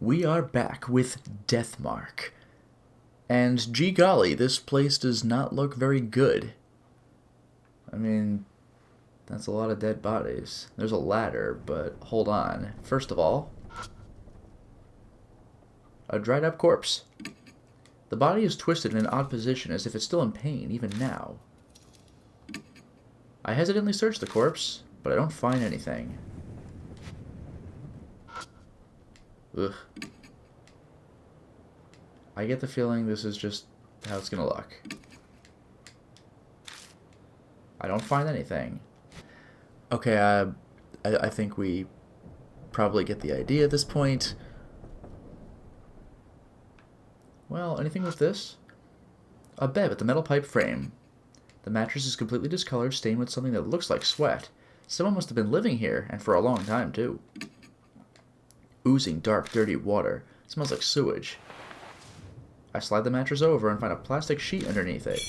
We are back with Deathmark. And gee golly, this place does not look very good. I mean, that's a lot of dead bodies. There's a ladder, but hold on. First of all, a dried up corpse. The body is twisted in an odd position as if it's still in pain, even now. I hesitantly search the corpse, but I don't find anything. Ugh. I get the feeling this is just how it's gonna look. I don't find anything. Okay, I think we probably get the idea at this point. Well, anything with this? A bed with a metal pipe frame. The mattress is completely discolored, stained with something that looks like sweat. Someone must have been living here, and for a long time, too. Oozing dark, dirty water. It smells like sewage. I slide the mattress over and find a plastic sheet underneath it.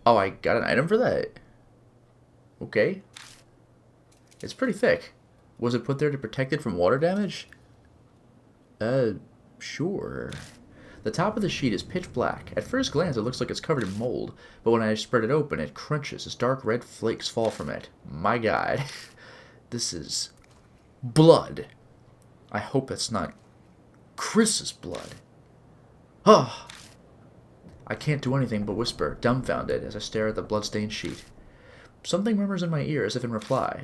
Oh, I got an item for that. Okay. It's pretty thick. Was it put there to protect it from water damage? Sure. The top of the sheet is pitch black. At first glance, it looks like it's covered in mold, but when I spread it open, it crunches as dark red flakes fall from it. My God. This is blood. I hope that's not Chris's blood. Oh. I can't do anything but whisper, dumbfounded, as I stare at the blood-stained sheet. Something murmurs in my ear as if in reply.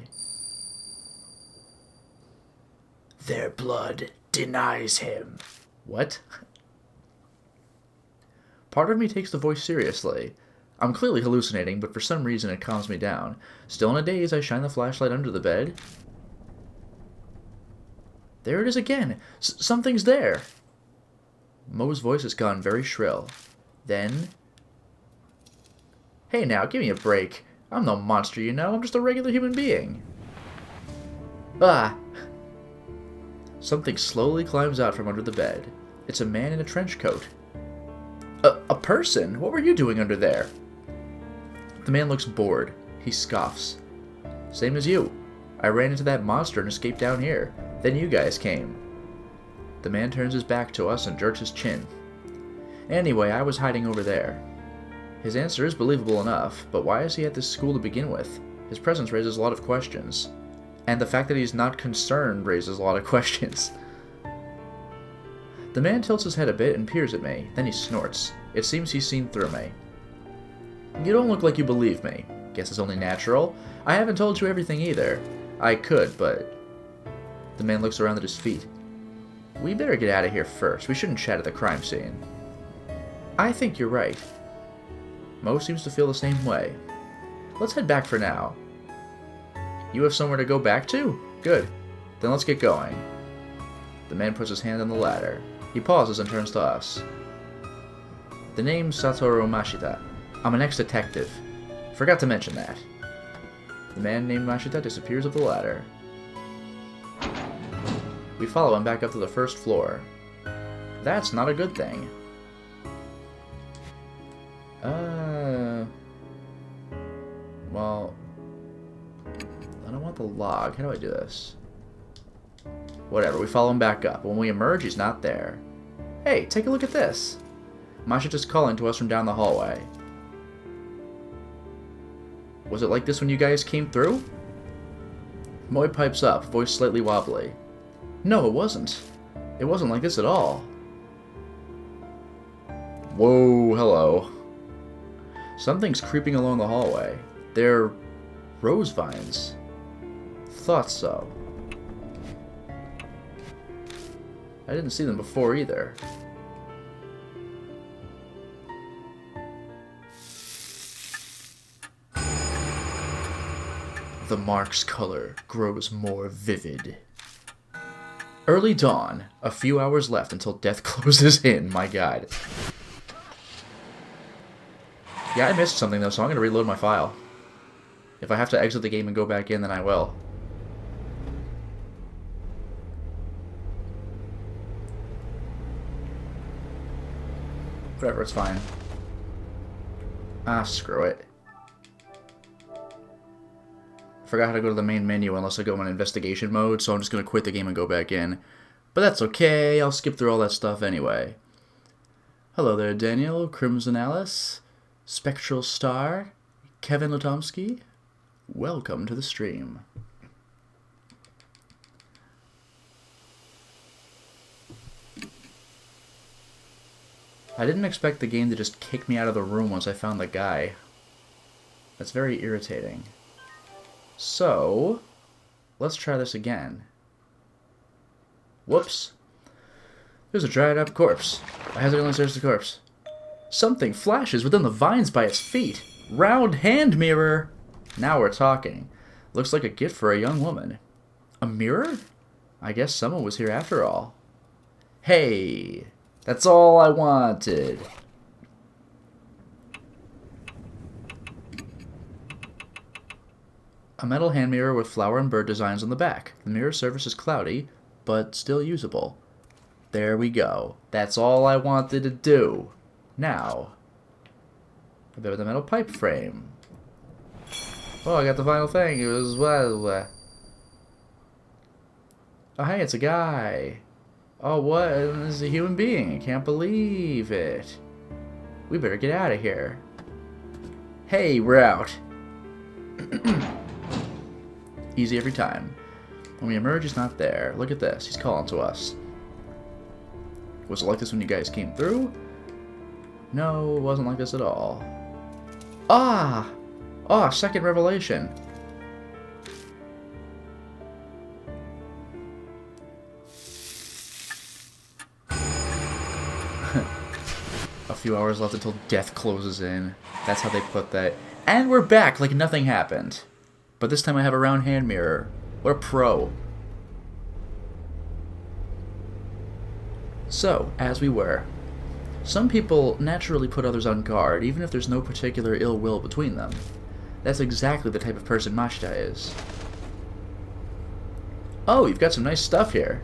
Their blood denies him. What? Part of me takes the voice seriously. I'm clearly hallucinating, but for some reason it calms me down. Still in a daze, I shine the flashlight under the bed. There it is again! Something's there! Mo's voice has gone very shrill. Then... Hey now, give me a break. I'm no monster, you know. I'm just a regular human being. Ah! Something slowly climbs out from under the bed. It's a man in a trench coat. A person? What were you doing under there? The man looks bored. He scoffs. Same as you. I ran into that monster and escaped down here. Then you guys came. The man turns his back to us and jerks his chin. Anyway, I was hiding over there. His answer is believable enough, but why is he at this school to begin with? His presence raises a lot of questions. And the fact that he's not concerned raises a lot of questions. The man tilts his head a bit and peers at me, then he snorts. It seems he's seen through me. You don't look like you believe me. Guess it's only natural. I haven't told you everything either. I could, but... The man looks around at his feet. We better get out of here first. We shouldn't chat at the crime scene. I think you're right. Mo seems to feel the same way. Let's head back for now. You have somewhere to go back to? Good. Then let's get going. The man puts his hand on the ladder. He pauses and turns to us. The name's Satoru Mashita. I'm an ex-detective. Forgot to mention that. The man named Mashita disappears up the ladder. We follow him back up to the first floor. That's not a good thing. Well... I don't want the log. How do I do this? Whatever, we follow him back up. When we emerge, he's not there. Hey, take a look at this. Mashita's calling to us from down the hallway. Was it like this when you guys came through? Moy pipes up, voice slightly wobbly. No, it wasn't. It wasn't like this at all. Whoa, hello. Something's creeping along the hallway. They're rose vines. Thought so. I didn't see them before either. The mark's color grows more vivid. Early dawn. A few hours left until death closes in. My God. Yeah, I missed something though, so I'm going to reload my file. If I have to exit the game and go back in, then I will. Whatever, it's fine. Ah, screw it. Forgot how to go to the main menu unless I go in investigation mode, so I'm just going to quit the game and go back in. But that's okay, I'll skip through all that stuff anyway. Hello there, Daniel, Crimson Alice, Spectral Star, Kevin Latomsky. Welcome to the stream. I didn't expect the game to just kick me out of the room once I found the guy. That's very irritating. So, let's try this again. Whoops. There's a dried up corpse. I hesitantly search the corpse. Something flashes within the vines by its feet. Round hand mirror. Now we're talking. Looks like a gift for a young woman. A mirror? I guess someone was here after all. Hey, that's all I wanted. A metal hand mirror with flower and bird designs on the back. The mirror surface is cloudy, but still usable. There we go. That's all I wanted to do. Now, a bit of the metal pipe frame. Oh, I got the final thing. It was, well... Oh, hey, it's a guy. Oh, what? It's a human being. I can't believe it. We better get out of here. Hey, we're out. Easy every time. When we emerge, he's not there. Look at this. He's calling to us. Was it like this when you guys came through? No, it wasn't like this at all. Ah! Ah, second revelation. A few hours left until death closes in. That's how they put that. And we're back like nothing happened. But this time I have a round hand mirror. What a pro. So, as we were. Some people naturally put others on guard, even if there's no particular ill will between them. That's exactly the type of person Mashita is. Oh, you've got some nice stuff here.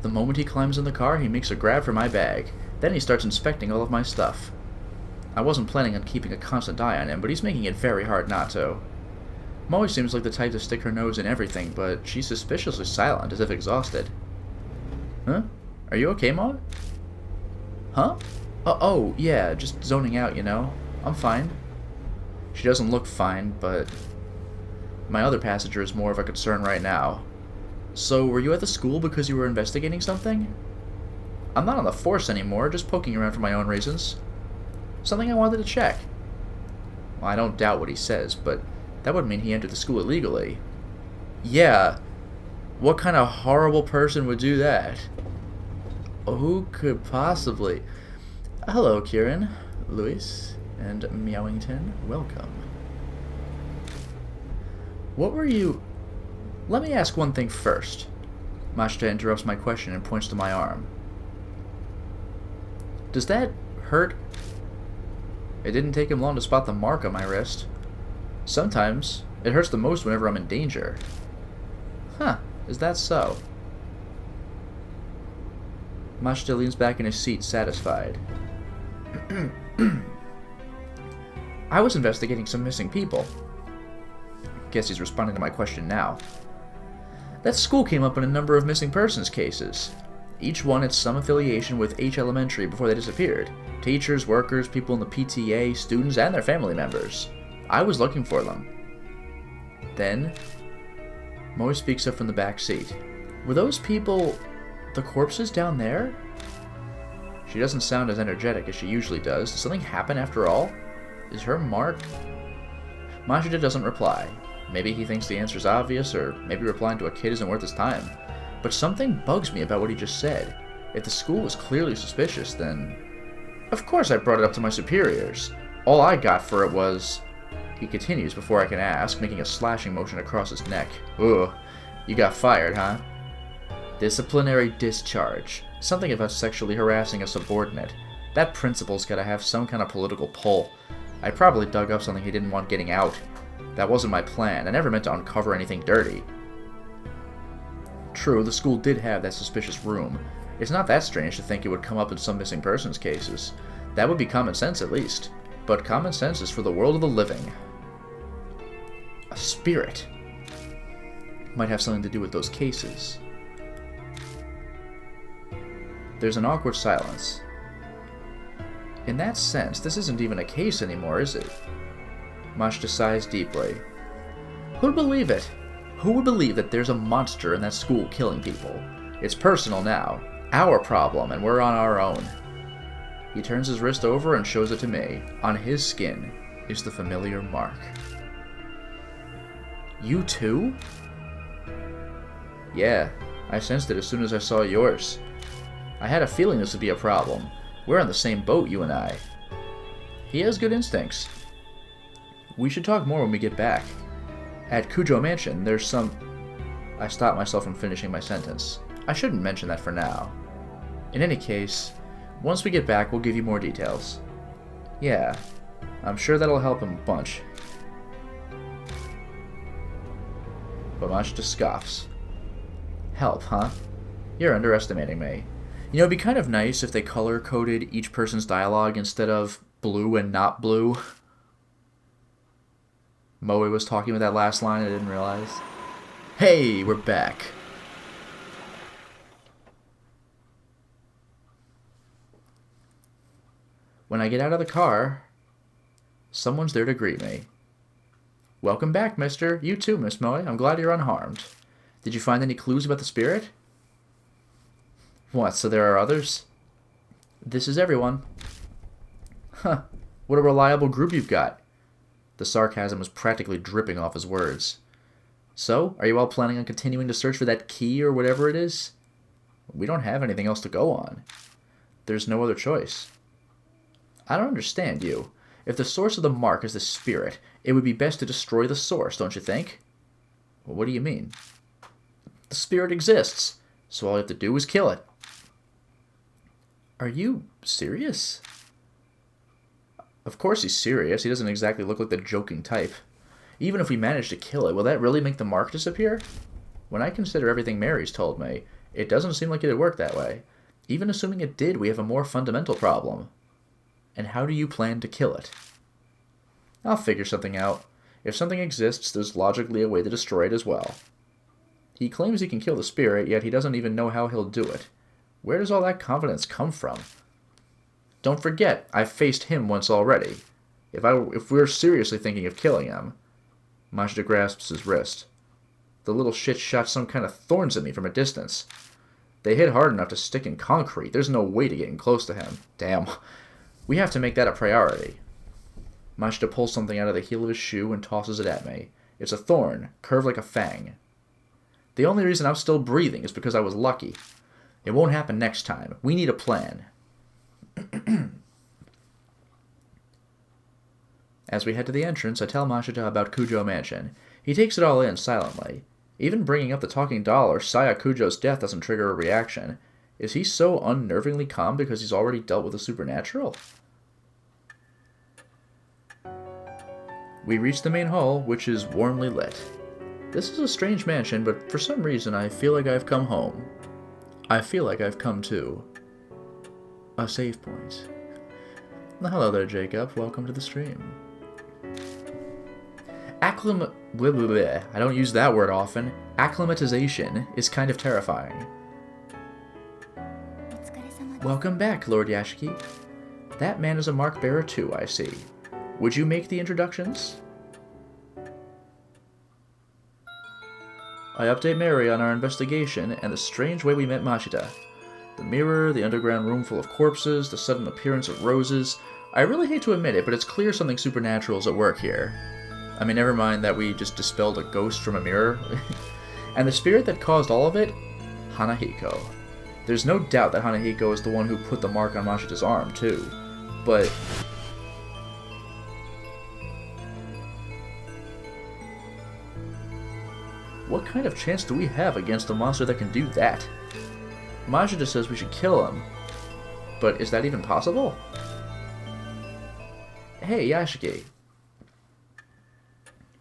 The moment he climbs in the car, he makes a grab for my bag. Then he starts inspecting all of my stuff. I wasn't planning on keeping a constant eye on him, but he's making it very hard not to. Molly seems like the type to stick her nose in everything, but she's suspiciously silent, as if exhausted. Huh? Are you okay, Molly? Huh? Oh, yeah, just zoning out, you know. I'm fine. She doesn't look fine, but my other passenger is more of a concern right now. So, were you at the school because you were investigating something? I'm not on the force anymore, just poking around for my own reasons. Something I wanted to check. Well, I don't doubt what he says, but that would mean he entered the school illegally. Yeah. What kind of horrible person would do that? Who could possibly... Hello, Kieran, Louis, and Meowington. Welcome. What were you... Let me ask one thing first. Mashita interrupts my question and points to my arm. Does that hurt? It didn't take him long to spot the mark on my wrist. Sometimes, it hurts the most whenever I'm in danger. Huh, is that so? Mashita leans back in his seat, satisfied. I was investigating some missing people. Guess he's responding to my question now. That school came up in a number of missing persons cases. Each one had some affiliation with H Elementary before they disappeared. Teachers, workers, people in the PTA, students, and their family members. I was looking for them. Then, Moe speaks up from the back seat. Were those people the corpses down there? She doesn't sound as energetic as she usually does. Did something happen after all? Is her mark... Mashita doesn't reply. Maybe he thinks the answer's obvious, or maybe replying to a kid isn't worth his time. But something bugs me about what he just said. If the school was clearly suspicious, then... Of course I brought it up to my superiors. All I got for it was... He continues before I can ask, making a slashing motion across his neck. Ugh. You got fired, huh? Disciplinary discharge. Something about sexually harassing a subordinate. That principal's gotta have some kind of political pull. I probably dug up something he didn't want getting out. That wasn't my plan. I never meant to uncover anything dirty. True, the school did have that suspicious room. It's not that strange to think it would come up in some missing persons cases. That would be common sense, at least. But common sense is for the world of the living. A spirit. Might have something to do with those cases. There's an awkward silence. In that sense, this isn't even a case anymore, is it? Mashita sighs deeply. Who'd believe it? Who would believe that there's a monster in that school killing people? It's personal now. Our problem, and we're on our own. He turns his wrist over and shows it to me. On his skin is the familiar mark. You too? Yeah, I sensed it as soon as I saw yours. I had a feeling this would be a problem. We're on the same boat, you and I. He has good instincts. We should talk more when we get back. At Kujo Mansion, there's some... I stopped myself from finishing my sentence. I shouldn't mention that for now. In any case, once we get back, we'll give you more details. Yeah, I'm sure that'll help him a bunch. But Mashita scoffs. Help, huh? You're underestimating me. You know, it'd be kind of nice if they color-coded each person's dialogue instead of blue and not blue. Moe was talking with that last line, I didn't realize. Hey, we're back. When I get out of the car, someone's there to greet me. Welcome back, mister. You too, Miss Moe. I'm glad you're unharmed. Did you find any clues about the spirit? What, so there are others? This is everyone. Huh, what a reliable group you've got. The sarcasm was practically dripping off his words. So, are you all planning on continuing to search for that key or whatever it is? We don't have anything else to go on. There's no other choice. I don't understand you. If the source of the mark is the spirit, it would be best to destroy the source, don't you think? Well, what do you mean? The spirit exists, so all you have to do is kill it. Are you serious? Of course he's serious. He doesn't exactly look like the joking type. Even if we manage to kill it, will that really make the mark disappear? When I consider everything Mary's told me, it doesn't seem like it'd work that way. Even assuming it did, we have a more fundamental problem. And how do you plan to kill it? I'll figure something out. If something exists, there's logically a way to destroy it as well. He claims he can kill the spirit, yet he doesn't even know how he'll do it. Where does all that confidence come from? Don't forget, I've faced him once already. If we're seriously thinking of killing him... Mashita grasps his wrist. The little shit shot some kind of thorns at me from a distance. They hit hard enough to stick in concrete. There's no way to getting close to him. Damn. We have to make that a priority. Mashita pulls something out of the heel of his shoe and tosses it at me. It's a thorn, curved like a fang. The only reason I'm still breathing is because I was lucky. It won't happen next time. We need a plan. As we head to the entrance, I tell Mashita about Kujo Mansion. He takes it all in silently. Even bringing up the talking doll or Saya Kujo's death doesn't trigger a reaction. Is he so unnervingly calm because he's already dealt with the supernatural? We reach the main hall, which is warmly lit. This is a strange mansion, but for some reason I feel like I've come home. I feel like I've come to a save point. Hello there, Jacob. Welcome to the stream. I don't use that word often. Acclimatization is kind of terrifying. Welcome back, Lord Yashiki. That man is a mark bearer too, I see. Would you make the introductions? I update Mary on our investigation and the strange way we met Mashita. The mirror, the underground room full of corpses, the sudden appearance of roses. I really hate to admit it, but it's clear something supernatural is at work here. I mean, never mind that we just dispelled a ghost from a mirror. And the spirit that caused all of it? Hanahiko. There's no doubt that Hanahiko is the one who put the mark on Mashita's arm, too. But... what kind of chance do we have against a monster that can do that? Mashita says we should kill him. But is that even possible? Hey, Yashiki.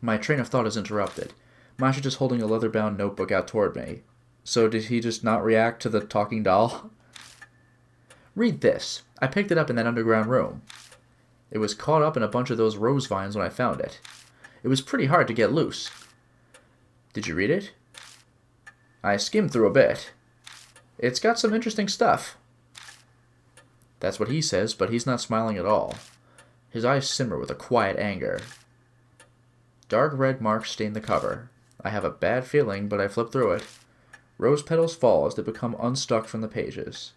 My train of thought is interrupted. Mashita's holding a leather-bound notebook out toward me. So did he just not react to the talking doll? Read this. I picked it up in that underground room. It was caught up in a bunch of those rose vines when I found it. It was pretty hard to get loose. Did you read it? I skimmed through a bit. It's got some interesting stuff. That's what he says, but he's not smiling at all. His eyes simmer with a quiet anger. Dark red marks stain the cover. I have a bad feeling, but I flip through it. Rose petals fall as they become unstuck from the pages.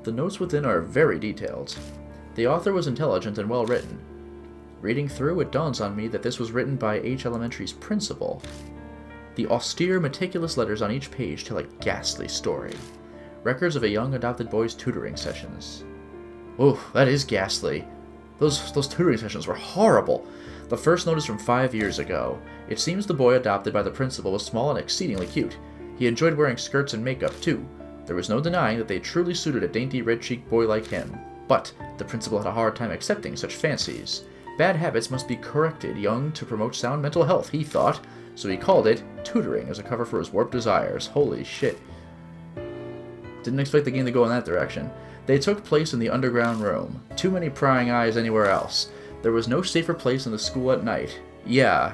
The notes within are very detailed. The author was intelligent and well written. Reading through, it dawns on me that this was written by H Elementary's principal. The austere, meticulous letters on each page tell a ghastly story. Records of a young adopted boy's tutoring sessions. Oh, that is ghastly. Those tutoring sessions were horrible. The first note is from 5 years ago. It seems the boy adopted by the principal was small and exceedingly cute. He enjoyed wearing skirts and makeup, too. There was no denying that they truly suited a dainty red-cheeked boy like him. But the principal had a hard time accepting such fancies. Bad habits must be corrected young to promote sound mental health, he thought, so he called it tutoring as a cover for his warped desires. Holy shit. Didn't expect the game to go in that direction. They took place in the underground room. Too many prying eyes anywhere else. There was no safer place in the school at night. Yeah.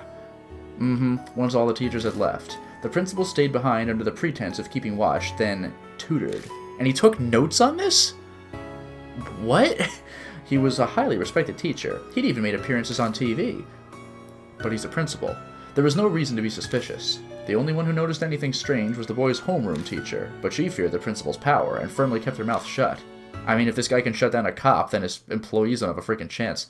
Once all the teachers had left. The principal stayed behind under the pretense of keeping watch, then tutored. And he took notes on this? What? He was a highly respected teacher. He'd even made appearances on TV. But he's a principal. There was no reason to be suspicious. The only one who noticed anything strange was the boy's homeroom teacher, but she feared the principal's power and firmly kept her mouth shut. I mean, if this guy can shut down a cop, then his employees don't have a freaking chance.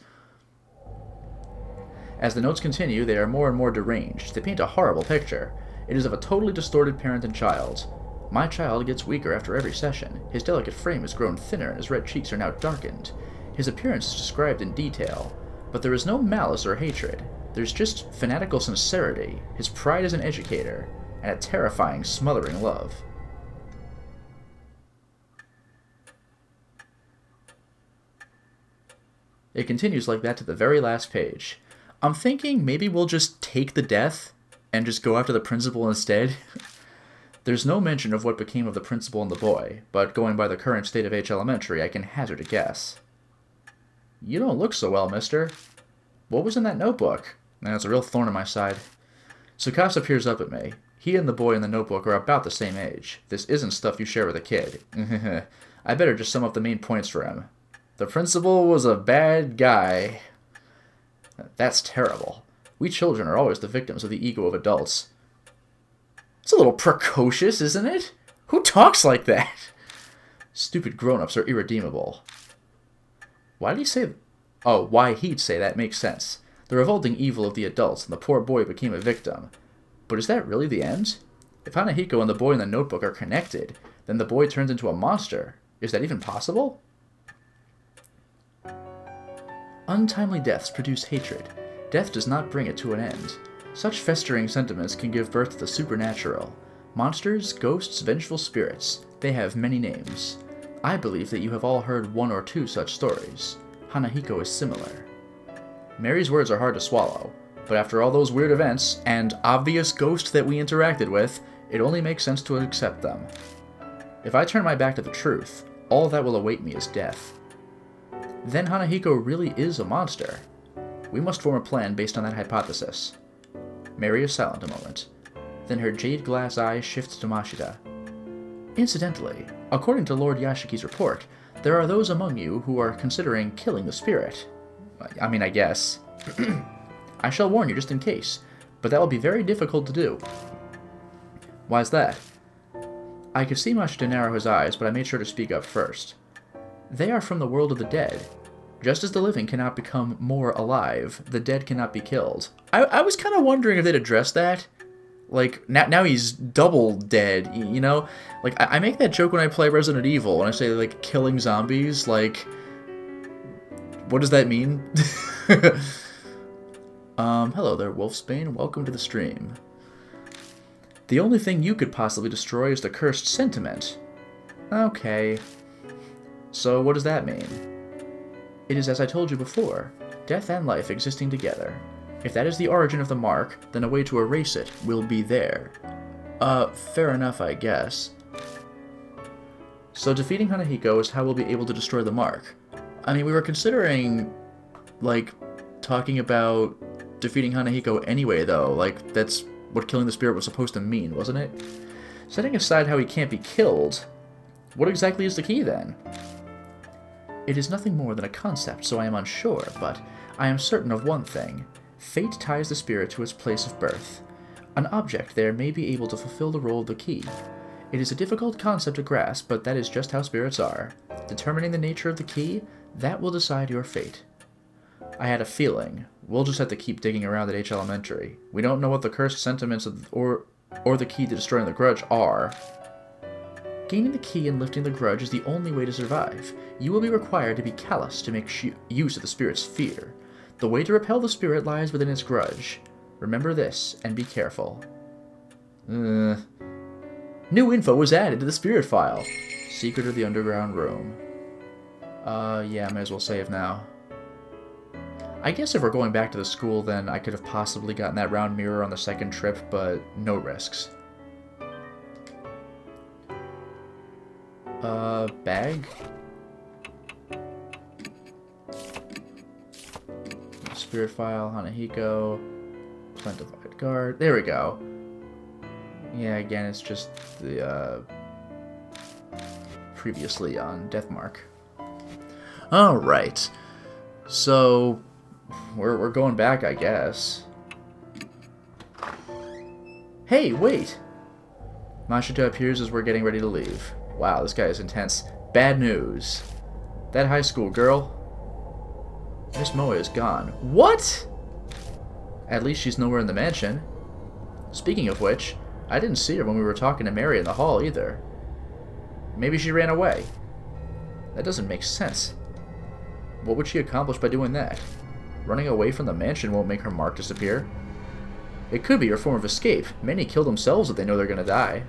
As the notes continue, they are more and more deranged. They paint a horrible picture. It is of a totally distorted parent and child. My child gets weaker after every session. His delicate frame has grown thinner and his red cheeks are now darkened. His appearance is described in detail, but there is no malice or hatred. There's just fanatical sincerity, his pride as an educator, and a terrifying, smothering love. It continues like that to the very last page. I'm thinking maybe we'll just take the death and just go after the principal instead. There's no mention of what became of the principal and the boy, but going by the current state of H Elementary, I can hazard a guess. You don't look so well, mister. What was in that notebook? That's a real thorn in my side. Tsukasa peers up at me. He and the boy in the notebook are about the same age. This isn't stuff you share with a kid. I better just sum up the main points for him. The principal was a bad guy. That's terrible. We children are always the victims of the ego of adults. It's a little precocious, isn't it? Who talks like that? Stupid grown-ups are irredeemable. Why did he say... Oh, why he'd say that makes sense. The revolting evil of the adults, and the poor boy became a victim. But is that really the end? If Hanahiko and the boy in the notebook are connected, then the boy turns into a monster. Is that even possible? Untimely deaths produce hatred. Death does not bring it to an end. Such festering sentiments can give birth to the supernatural. Monsters, ghosts, vengeful spirits. They have many names. I believe that you have all heard one or two such stories. Hanahiko is similar. Mary's words are hard to swallow, but after all those weird events, and obvious ghost that we interacted with, it only makes sense to accept them. If I turn my back to the truth, all that will await me is death. Then Hanahiko really is a monster. We must form a plan based on that hypothesis. Mary is silent a moment. Then her jade glass eye shifts to Mashita. Incidentally, according to Lord Yashiki's report, there are those among you who are considering killing the spirit. I mean, I guess. I shall warn you just in case, but that will be very difficult to do. Why's that? I could see Mashita narrow his eyes, but I made sure to speak up first. They are from the world of the dead. Just as the living cannot become more alive, the dead cannot be killed. I was kind of wondering if they'd address that. Like, now he's double dead, you know? Like, I make that joke when I play Resident Evil, when I say, like, killing zombies, like... What does that mean? Hello there, Wolfsbane. Welcome to the stream. The only thing you could possibly destroy is the cursed sentiment. Okay. So what does that mean? It is as I told you before, death and life existing together. If that is the origin of the mark, then a way to erase it will be there. Fair enough, I guess. So defeating Hanahiko is how we'll be able to destroy the mark. I mean, we were considering, like, talking about defeating Hanahiko anyway, though. Like, that's what killing the spirit was supposed to mean, wasn't it? Setting aside how he can't be killed, what exactly is the key then? It is nothing more than a concept, so I am unsure, but I am certain of one thing. Fate ties the spirit to its place of birth. An object there may be able to fulfill the role of the key. It is a difficult concept to grasp, but that is just how spirits are. Determining the nature of the key, that will decide your fate. I had a feeling. We'll just have to keep digging around at H Elementary. We don't know what the cursed sentiments or the key to destroying the grudge are. Gaining the key and lifting the grudge is the only way to survive. You will be required to be callous to make use of the spirit's fear. The way to repel the spirit lies within its grudge. Remember this, and be careful. New info was added to the spirit file. Secret of the underground room. Yeah, might as well save now. I guess if we're going back to the school, then I could have possibly gotten that round mirror on the second trip, but no risks. Bag? Spirit file, Hanahiko, Plentified Guard. There we go. Yeah, again, it's just the, previously on Deathmark. Alright. So, we're going back, I guess. Hey, wait! Mashita appears as we're getting ready to leave. Wow, this guy is intense. Bad news. That high school girl, Miss Moe, is gone. What? At least she's nowhere in the mansion. Speaking of which, I didn't see her when we were talking to Mary in the hall either. Maybe she ran away. That doesn't make sense. What would she accomplish by doing that? Running away from the mansion won't make her mark disappear. It could be her form of escape. Many kill themselves if they know they're gonna die.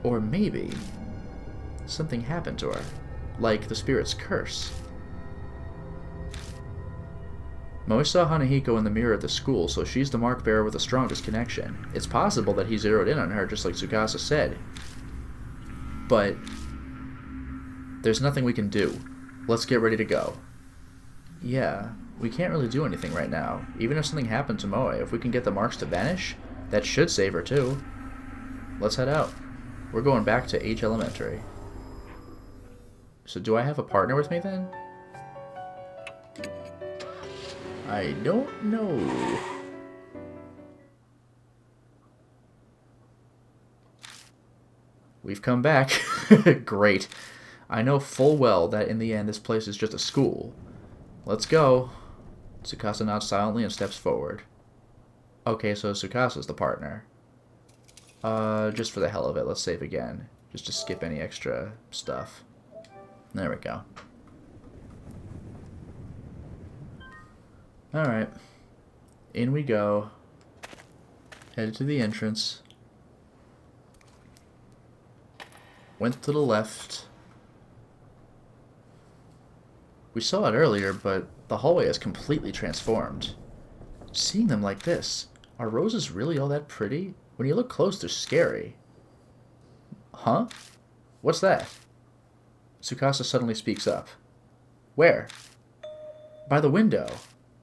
Or maybe something happened to her, like the spirit's curse. Moe saw Hanahiko in the mirror at the school, so she's the mark bearer with the strongest connection. It's possible that he zeroed in on her, just like Tsukasa said. But there's nothing we can do. Let's get ready to go. Yeah, we can't really do anything right now. Even if something happened to Moe, if we can get the marks to vanish, that should save her too. Let's head out. We're going back to H Elementary. So do I have a partner with me then? I don't know. We've come back. Great. I know full well that in the end this place is just a school. Let's go. Tsukasa nods silently and steps forward. Okay, so Tsukasa's the partner. Just for the hell of it, let's save again. Just to skip any extra stuff. There we go. Alright. In we go. Headed to the entrance. Went to the left. We saw it earlier, but the hallway is completely transformed. Seeing them like this, are roses really all that pretty? When you look close, they're scary. Huh? What's that? Tsukasa suddenly speaks up. Where? By the window.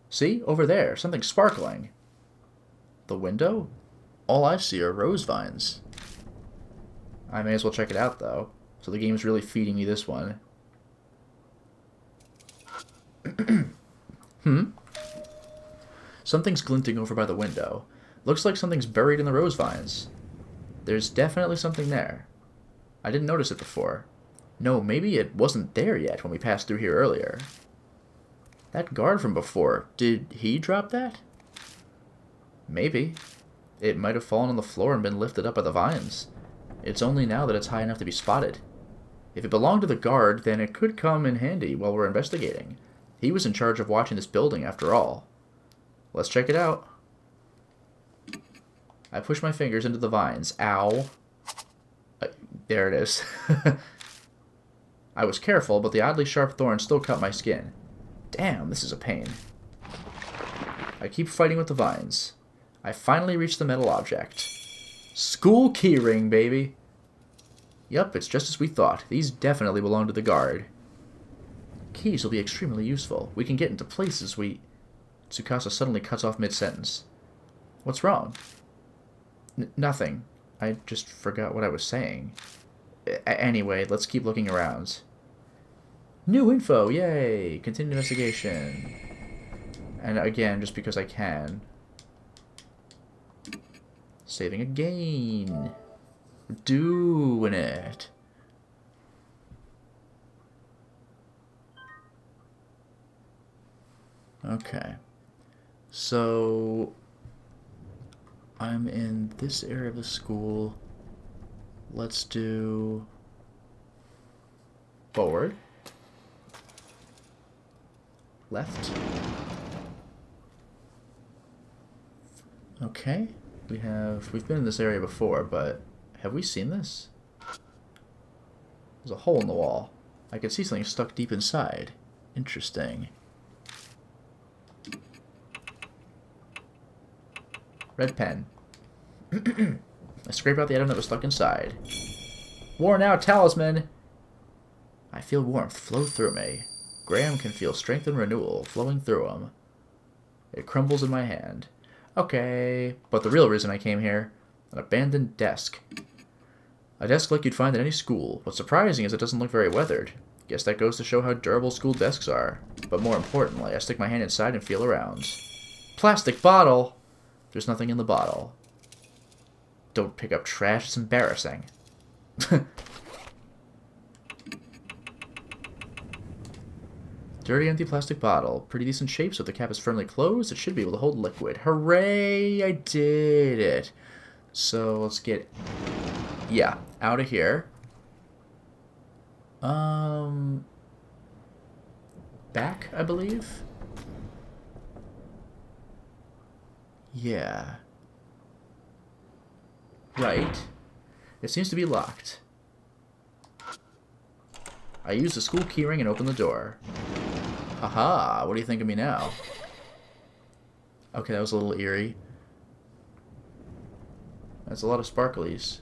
See? Over there. Something sparkling. The window? All I see are rose vines. I may as well check it out, though. So the game's really feeding me this one. Something's glinting over by the window. Looks like something's buried in the rose vines. There's definitely something there. I didn't notice it before. No, maybe it wasn't there yet when we passed through here earlier. That guard from before, did he drop that? Maybe. It might have fallen on the floor and been lifted up by the vines. It's only now that it's high enough to be spotted. If it belonged to the guard, then it could come in handy while we're investigating. He was in charge of watching this building after all. Let's check it out. I push my fingers into the vines. Ow. There it is. I was careful, but the oddly sharp thorn still cut my skin. Damn, this is a pain. I keep fighting with the vines. I finally reach the metal object. School keyring, baby! Yup, it's just as we thought. These definitely belong to the guard. Keys will be extremely useful. We can get into places we... Tsukasa suddenly cuts off mid-sentence. What's wrong? Nothing. I just forgot what I was saying. Anyway, let's keep looking around. New info, yay! Continue investigation. And again, just because I can. Saving again. Doing it. Okay. So I'm in this area of the school. Let's do forward. Left. Okay. We've been in this area before, but have we seen this? There's a hole in the wall. I can see something stuck deep inside. Interesting. Red pen. I scrape out the item that was stuck inside. Worn out talisman! I feel warmth flow through me. Graham can feel strength and renewal flowing through him. It crumbles in my hand. Okay, but the real reason I came here, an abandoned desk. A desk like you'd find at any school. What's surprising is it doesn't look very weathered. Guess that goes to show how durable school desks are. But more importantly, I stick my hand inside and feel around. Plastic bottle! There's nothing in the bottle. Don't pick up trash, it's embarrassing. Dirty, empty plastic bottle. Pretty decent shape, so if the cap is firmly closed, it should be able to hold liquid. Hooray! I did it! So, let's get... yeah, out of here. Back, I believe? Yeah. Right. It seems to be locked. I use the school keyring and open the door. Haha, what do you think of me now? Okay, that was a little eerie. That's a lot of sparklies.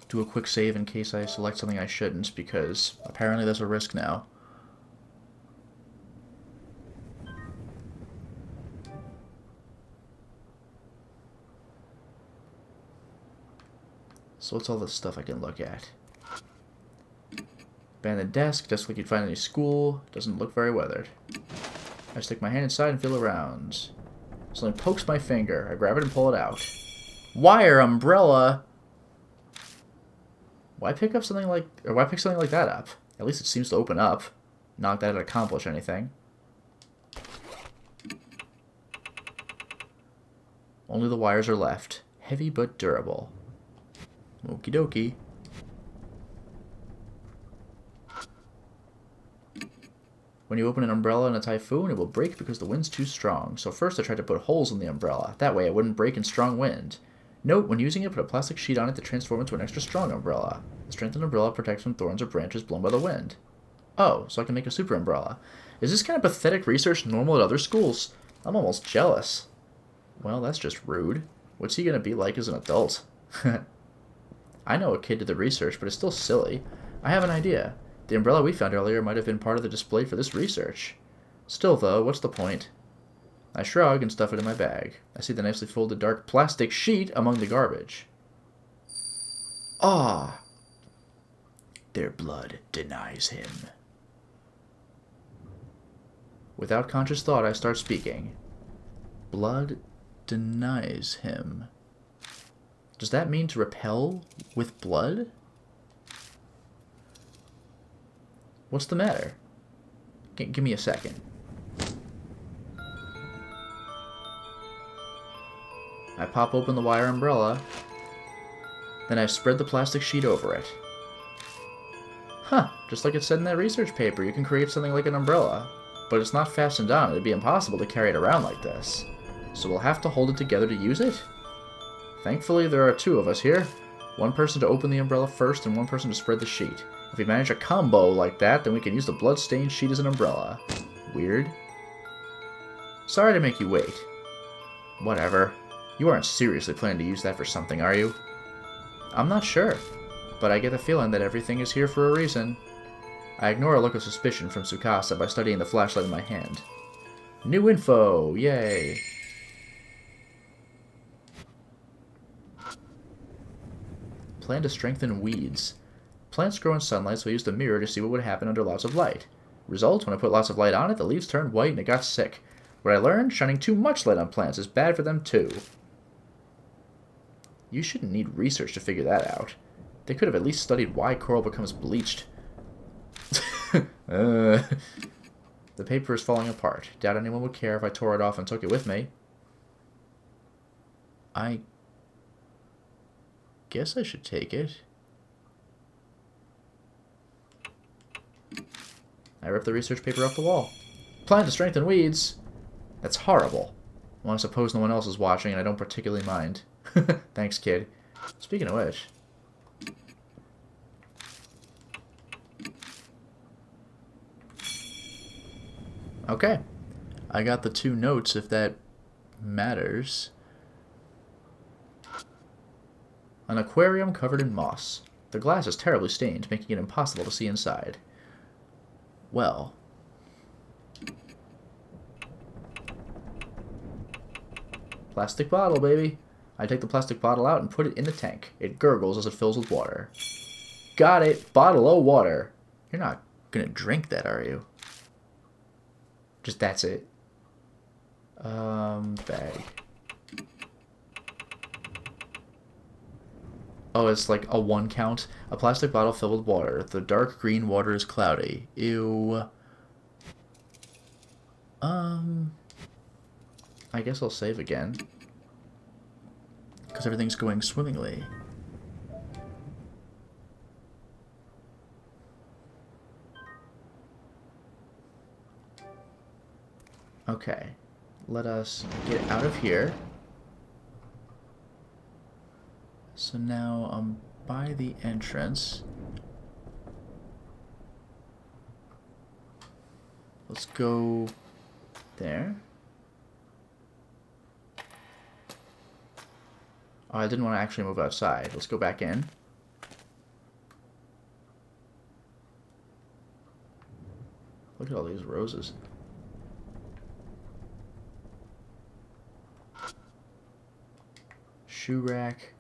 Do a quick save in case I select something I shouldn't, because apparently there's a risk now. So what's all this stuff I can look at? Abandoned desk like you'd find in any school. Doesn't look very weathered. I stick my hand inside and feel around. Something pokes my finger. I grab it and pull it out. Wire umbrella! Why pick up something like... or why pick something like that up? At least it seems to open up. Not that it'd accomplish anything. Only the wires are left. Heavy but durable. Okie dokie. When you open an umbrella in a typhoon, it will break because the wind's too strong. So first I tried to put holes in the umbrella. That way it wouldn't break in strong wind. Note, when using it, put a plastic sheet on it to transform into an extra strong umbrella. The strengthened umbrella protects from thorns or branches blown by the wind. Oh, so I can make a super umbrella. Is this kind of pathetic research normal at other schools? I'm almost jealous. Well, that's just rude. What's he gonna be like as an adult? I know a kid did the research, but it's still silly. I have an idea. The umbrella we found earlier might have been part of the display for this research. Still, though, what's the point? I shrug and stuff it in my bag. I see the nicely folded dark plastic sheet among the garbage. Ah! Their blood denies him. Without conscious thought, I start speaking. Blood denies him. Does that mean to repel with blood? What's the matter? Give me a second. I pop open the wire umbrella. Then I spread the plastic sheet over it. Huh, just like it said in that research paper, you can create something like an umbrella. But it's not fastened on, it'd be impossible to carry it around like this. So we'll have to hold it together to use it? Thankfully, there are two of us here. One person to open the umbrella first and one person to spread the sheet. If we manage a combo like that, then we can use the blood-stained sheet as an umbrella. Weird. Sorry to make you wait. Whatever. You aren't seriously planning to use that for something, are you? I'm not sure, but I get the feeling that everything is here for a reason. I ignore a look of suspicion from Tsukasa by studying the flashlight in my hand. New info! Yay! Plan to strengthen weeds. Plants grow in sunlight, so I used a mirror to see what would happen under lots of light. Result, when I put lots of light on it, the leaves turned white and it got sick. What I learned, shining too much light on plants is bad for them too. You shouldn't need research to figure that out. They could have at least studied why coral becomes bleached. The paper is falling apart. Doubt anyone would care if I tore it off and took it with me. I guess I should take it. I ripped the research paper off the wall. Plan to strengthen weeds. That's horrible. Well, I suppose no one else is watching and I don't particularly mind. Thanks, kid. Speaking of which... Okay. I got the 2 notes, if that matters. An aquarium covered in moss. The glass is terribly stained, making it impossible to see inside. Well... Plastic bottle, baby. I take the plastic bottle out and put it in the tank. It gurgles as it fills with water. Got it! Bottle of water! You're not gonna drink that, are you? Just that's it. Bag. Oh, it's like a 1 count. A plastic bottle filled with water. The dark green water is cloudy. Ew. I guess I'll save again. Because everything's going swimmingly. Okay. Let us get out of here. So now I'm by the entrance. Let's go there. Oh, I didn't want to actually move outside. Let's go back in. Look at all these roses. Shoe rack.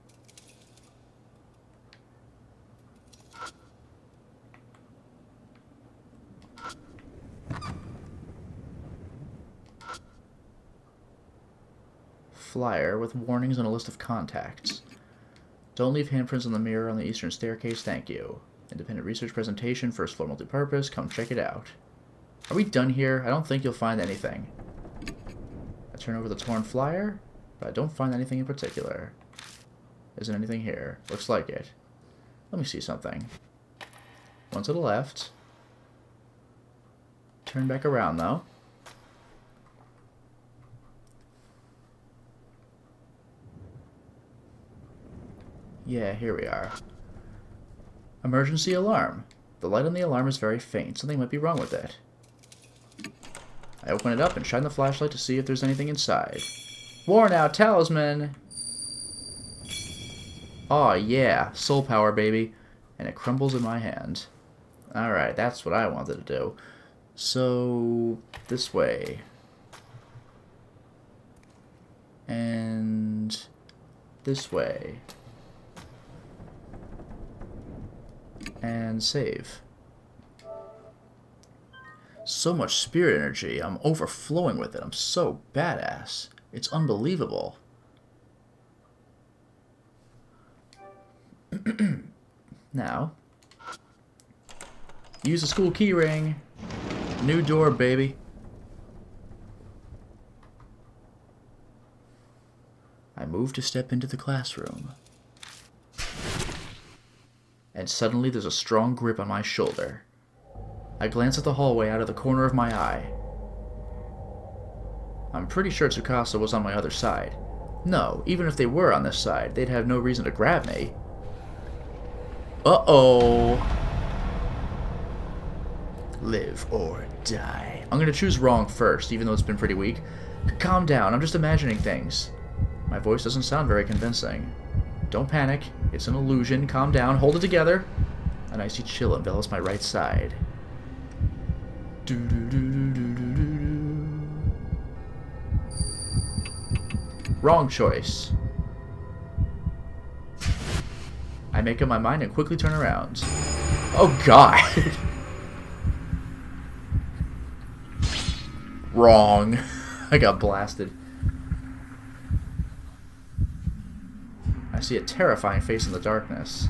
Flyer with warnings and a list of contacts. Don't leave handprints on the mirror on the eastern staircase, thank you. Independent research presentation, first floor multipurpose, come check it out. Are we done here? I don't think you'll find anything. I turn over the torn flyer, but I don't find anything in particular. Isn't anything here? Looks like it. Let me see something. One to the left. Turn back around, though. Yeah, here we are. Emergency alarm. The light on the alarm is very faint. Something might be wrong with it. I open it up and shine the flashlight to see if there's anything inside. Worn out talisman! Aw, yeah. Soul power, baby. And it crumbles in my hand. Alright, that's what I wanted to do. So, this way. And this way. And save. So much spirit energy. I'm overflowing with it. I'm so badass. It's unbelievable. Now, use the school key ring. New door, baby. I move to step into the classroom. And suddenly there's a strong grip on my shoulder. I glance at the hallway out of the corner of my eye. I'm pretty sure Tsukasa was on my other side. No, even if they were on this side, they'd have no reason to grab me. Uh-oh. Live or die. I'm gonna choose wrong first, even though it's been pretty weak. Calm down, I'm just imagining things. My voice doesn't sound very convincing. Don't panic. It's an illusion. Calm down. Hold it together. An icy chill envelops my right side. Wrong choice. I make up my mind and quickly turn around. Oh god! Wrong. I got blasted. I see a terrifying face in the darkness.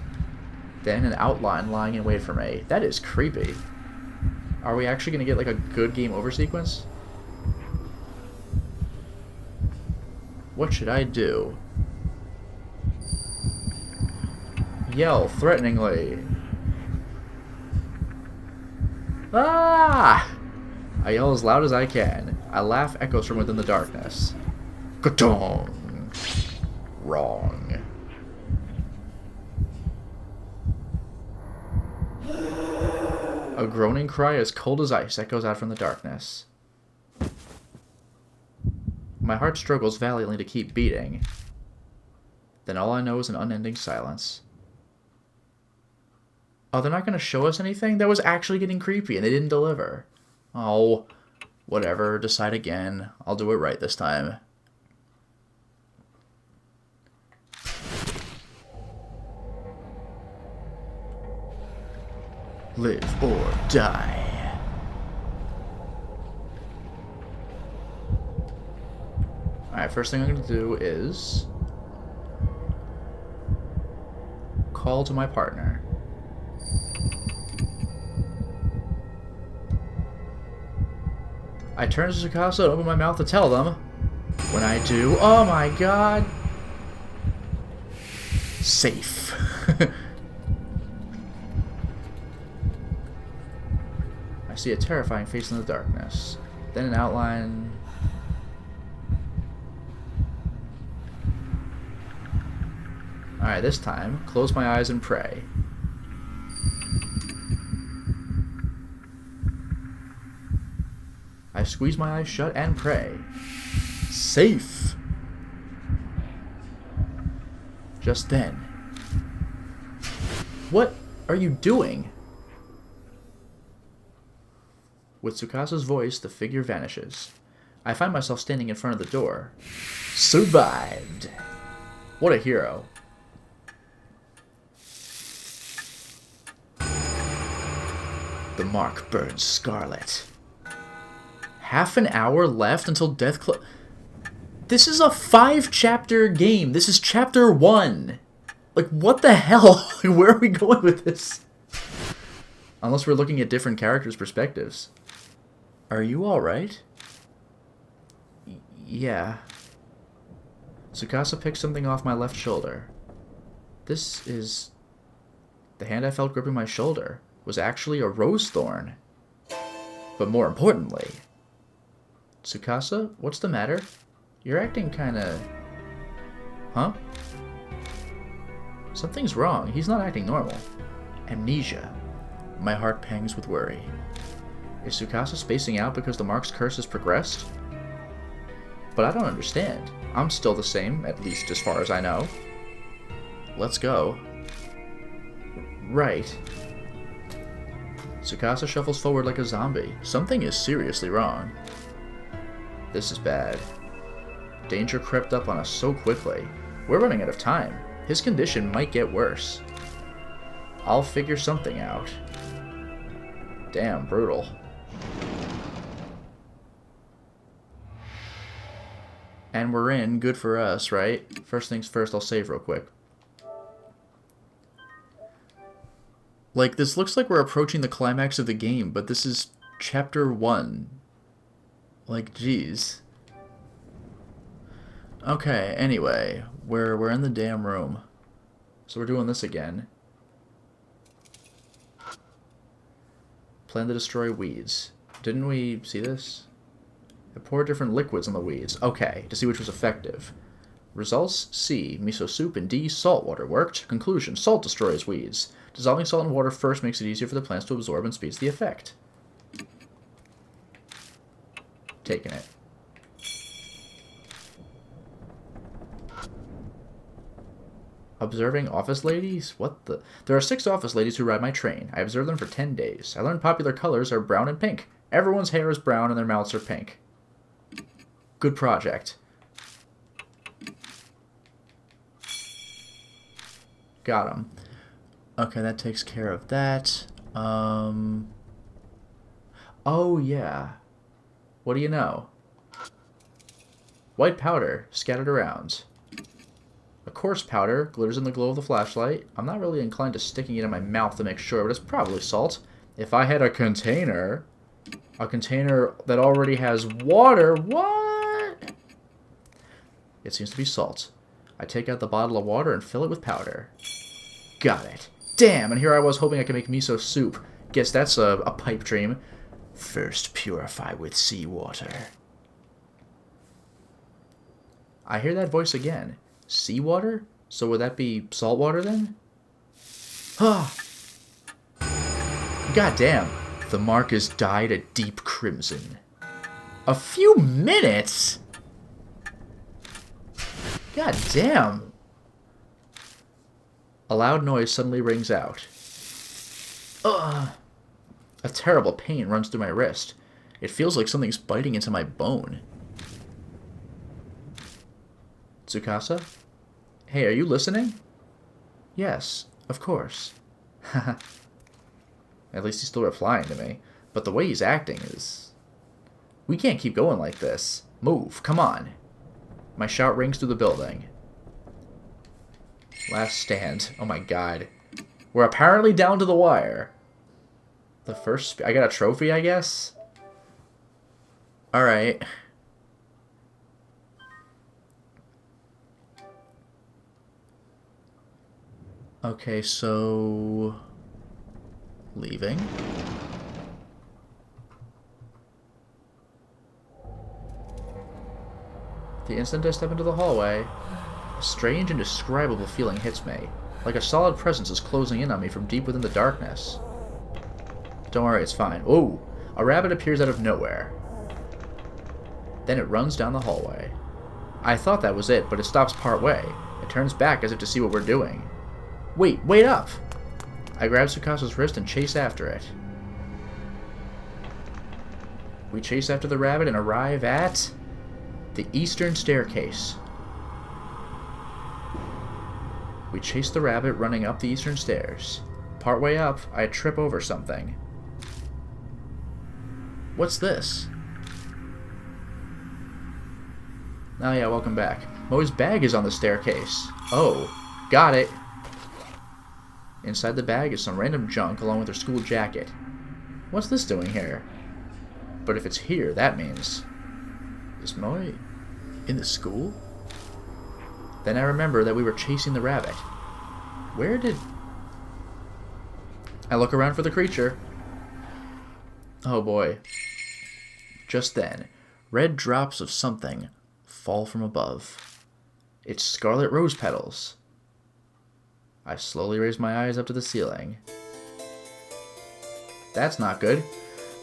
Then an outline lying in wait for me. That is creepy. Are we actually going to get like a good game over sequence? What should I do? Yell threateningly. Ah! I yell as loud as I can. I laugh echoes from within the darkness. Ka-tong! Wrong. A groaning cry as cold as ice echoes out from the darkness. My heart struggles valiantly to keep beating. Then all I know is an unending silence. Oh, they're not going to show us anything? That was actually getting creepy, and they didn't deliver. Oh, whatever. Decide again. I'll do it right this time. Live or die. Alright, first thing I'm going to do is call to my partner. I turn to Tsukasa and open my mouth to tell them. When I do, oh my god! Safe. I see a terrifying face in the darkness. Then an outline. Alright, this time, close my eyes and pray. I squeeze my eyes shut and pray. Safe! Just then. What are you doing? With Tsukasa's voice, the figure vanishes. I find myself standing in front of the door. Survived! What a hero. The mark burns scarlet. Half an hour left until death This is a 5-chapter game. This is chapter 1. Like, what the hell? Where are we going with this? Unless we're looking at different characters' perspectives. Are you alright? Yeah. Tsukasa picked something off my left shoulder. This is... The hand I felt gripping my shoulder was actually a rose thorn. But more importantly... Tsukasa, what's the matter? You're acting kinda... Huh? Something's wrong. He's not acting normal. Amnesia. My heart pangs with worry. Is Tsukasa spacing out because the mark's curse has progressed? But I don't understand. I'm still the same, at least as far as I know. Let's go. Right. Tsukasa shuffles forward like a zombie. Something is seriously wrong. This is bad. Danger crept up on us so quickly. We're running out of time. His condition might get worse. I'll figure something out. Damn, brutal. And we're in. Good for us, right? First things first, I'll save real quick. Like, this looks like we're approaching the climax of the game, but this is chapter 1. Like, jeez. Okay, anyway, we're in the damn room. So we're doing this again. Plan to destroy weeds. Didn't we see this? I poured different liquids on the weeds. Okay, to see which was effective. Results: C, miso soup, and D, salt water worked. Conclusion: salt destroys weeds. Dissolving salt in water first makes it easier for the plants to absorb and speeds the effect. Taking it. Observing office ladies? What the? There are 6 office ladies who ride my train. I observe them for 10 days. I learned popular colors are brown and pink. Everyone's hair is brown and their mouths are pink. Good project. Got him. Okay, that takes care of that. Oh, yeah. What do you know? White powder scattered around. A coarse powder glitters in the glow of the flashlight. I'm not really inclined to sticking it in my mouth to make sure, but it's probably salt. If I had a container that already has water, what? It seems to be salt. I take out the bottle of water and fill it with powder. Got it. Damn, and here I was hoping I could make miso soup. Guess that's a pipe dream. First purify with seawater. I hear that voice again. Seawater? So would that be salt water then? Ah! God damn. The mark is dyed a deep crimson. A few minutes? God damn. A loud noise suddenly rings out. Ugh. A terrible pain runs through my wrist. It feels like something's biting into my bone. Tsukasa? Hey, are you listening? Yes, of course. Haha. At least he's still replying to me. But the way he's acting is... We can't keep going like this. Move, come on. My shout rings through the building. Last stand. Oh my god. We're apparently down to the wire. The first... I got a trophy, I guess? Alright. Okay, so... Leaving. The instant I step into the hallway, a strange, indescribable feeling hits me, like a solid presence is closing in on me from deep within the darkness. Don't worry, it's fine. Ooh! A rabbit appears out of nowhere. Then it runs down the hallway. I thought that was it, but it stops partway. It turns back as if to see what we're doing. Wait up! I grab Tsukasa's wrist and chase after it. We chase after the rabbit and arrive at... the eastern staircase. We chase the rabbit running up the eastern stairs. Partway up, I trip over something. What's this? Oh yeah, welcome back. Moe's bag is on the staircase. Oh, got it. Inside the bag is some random junk along with her school jacket. What's this doing here? But if it's here, that means... Is Moe in the school? Then I remember that we were chasing the rabbit. Where did... I look around for the creature. Oh boy. Just then, red drops of something fall from above. It's scarlet rose petals. I slowly raise my eyes up to the ceiling. That's not good.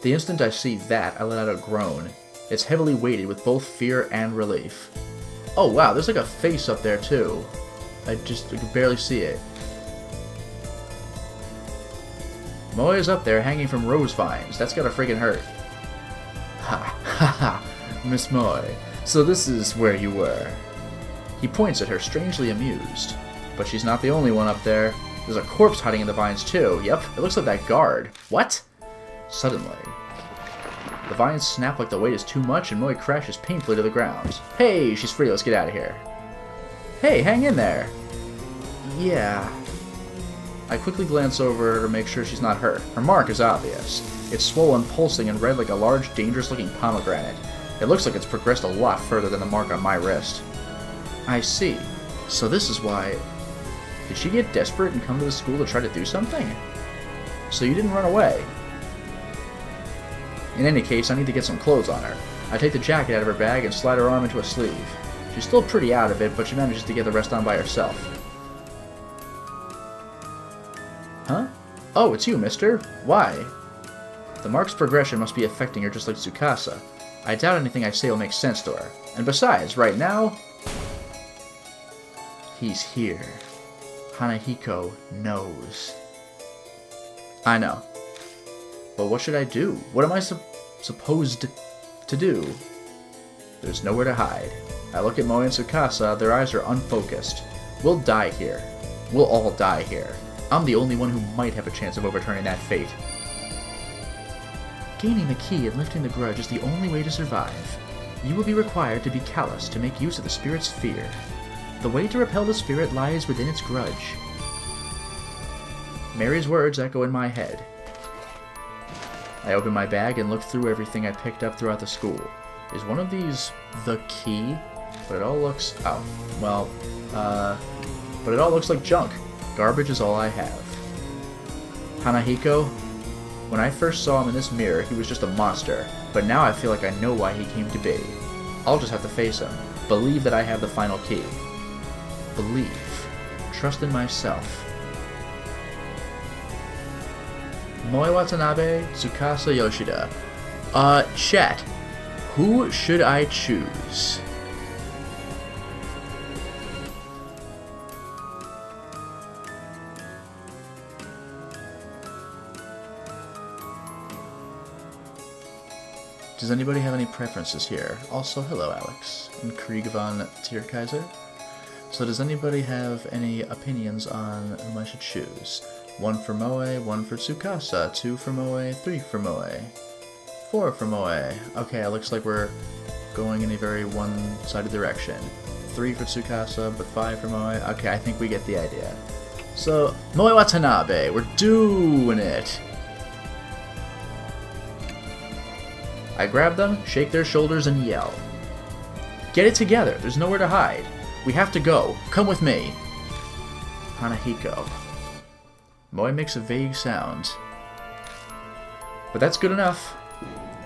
The instant I see that, I let out a groan. It's heavily weighted with both fear and relief. Oh wow, there's like a face up there too. I can barely see it. Moe is up there hanging from rose vines. That's gotta friggin' hurt. Ha ha ha, Miss Moe. So this is where you were. He points at her, strangely amused. But she's not the only one up there. There's a corpse hiding in the vines too. Yep, it looks like that guard. What? Suddenly, the vines snap like the weight is too much and Moe crashes painfully to the ground. Hey, she's free, let's get out of here. Hey, hang in there. Yeah. I quickly glance over her to make sure she's not hurt. Her mark is obvious. It's swollen, pulsing, and red like a large, dangerous-looking pomegranate. It looks like it's progressed a lot further than the mark on my wrist. I see. So this is why... Did she get desperate and come to the school to try to do something? So you didn't run away. In any case, I need to get some clothes on her. I take the jacket out of her bag and slide her arm into a sleeve. She's still pretty out of it, but she manages to get the rest on by herself. Huh? Oh, it's you, mister. Why? The mark's progression must be affecting her just like Tsukasa. I doubt anything I say will make sense to her. And besides, right now... He's here. Hanahiko knows. I know. But what should I do? What am I supposed to do? There's nowhere to hide. I look at Moe and Tsukasa, their eyes are unfocused. We'll die here. We'll all die here. I'm the only one who might have a chance of overturning that fate. Gaining the key and lifting the grudge is the only way to survive. You will be required to be callous to make use of the spirit's fear. The way to repel the spirit lies within its grudge. Mary's words echo in my head. I open my bag and look through everything I picked up throughout the school. Is one of these the key? But it all looks... oh, well, but it all looks like junk. Garbage is all I have. Hanahiko? When I first saw him in this mirror, he was just a monster, but now I feel like I know why he came to be. I'll just have to face him. Believe that I have the final key. Believe. Trust in myself. Moi Watanabe, Tsukasa Yoshida. Chat. Who should I choose? Does anybody have any preferences here? Also, hello Alex, and Krieg von Tierkaiser. So does anybody have any opinions on whom I should choose? 1 for Moe, 1 for Tsukasa, 2 for Moe, 3 for Moe, 4 for Moe. Okay, it looks like we're going in a very one-sided direction. 3 for Tsukasa, but 5 for Moe. Okay, I think we get the idea. So, Moe Watanabe, we're doing it! I grab them, shake their shoulders, and yell. Get it together, there's nowhere to hide. We have to go, come with me. Hanahiko. Moe makes a vague sound. But that's good enough.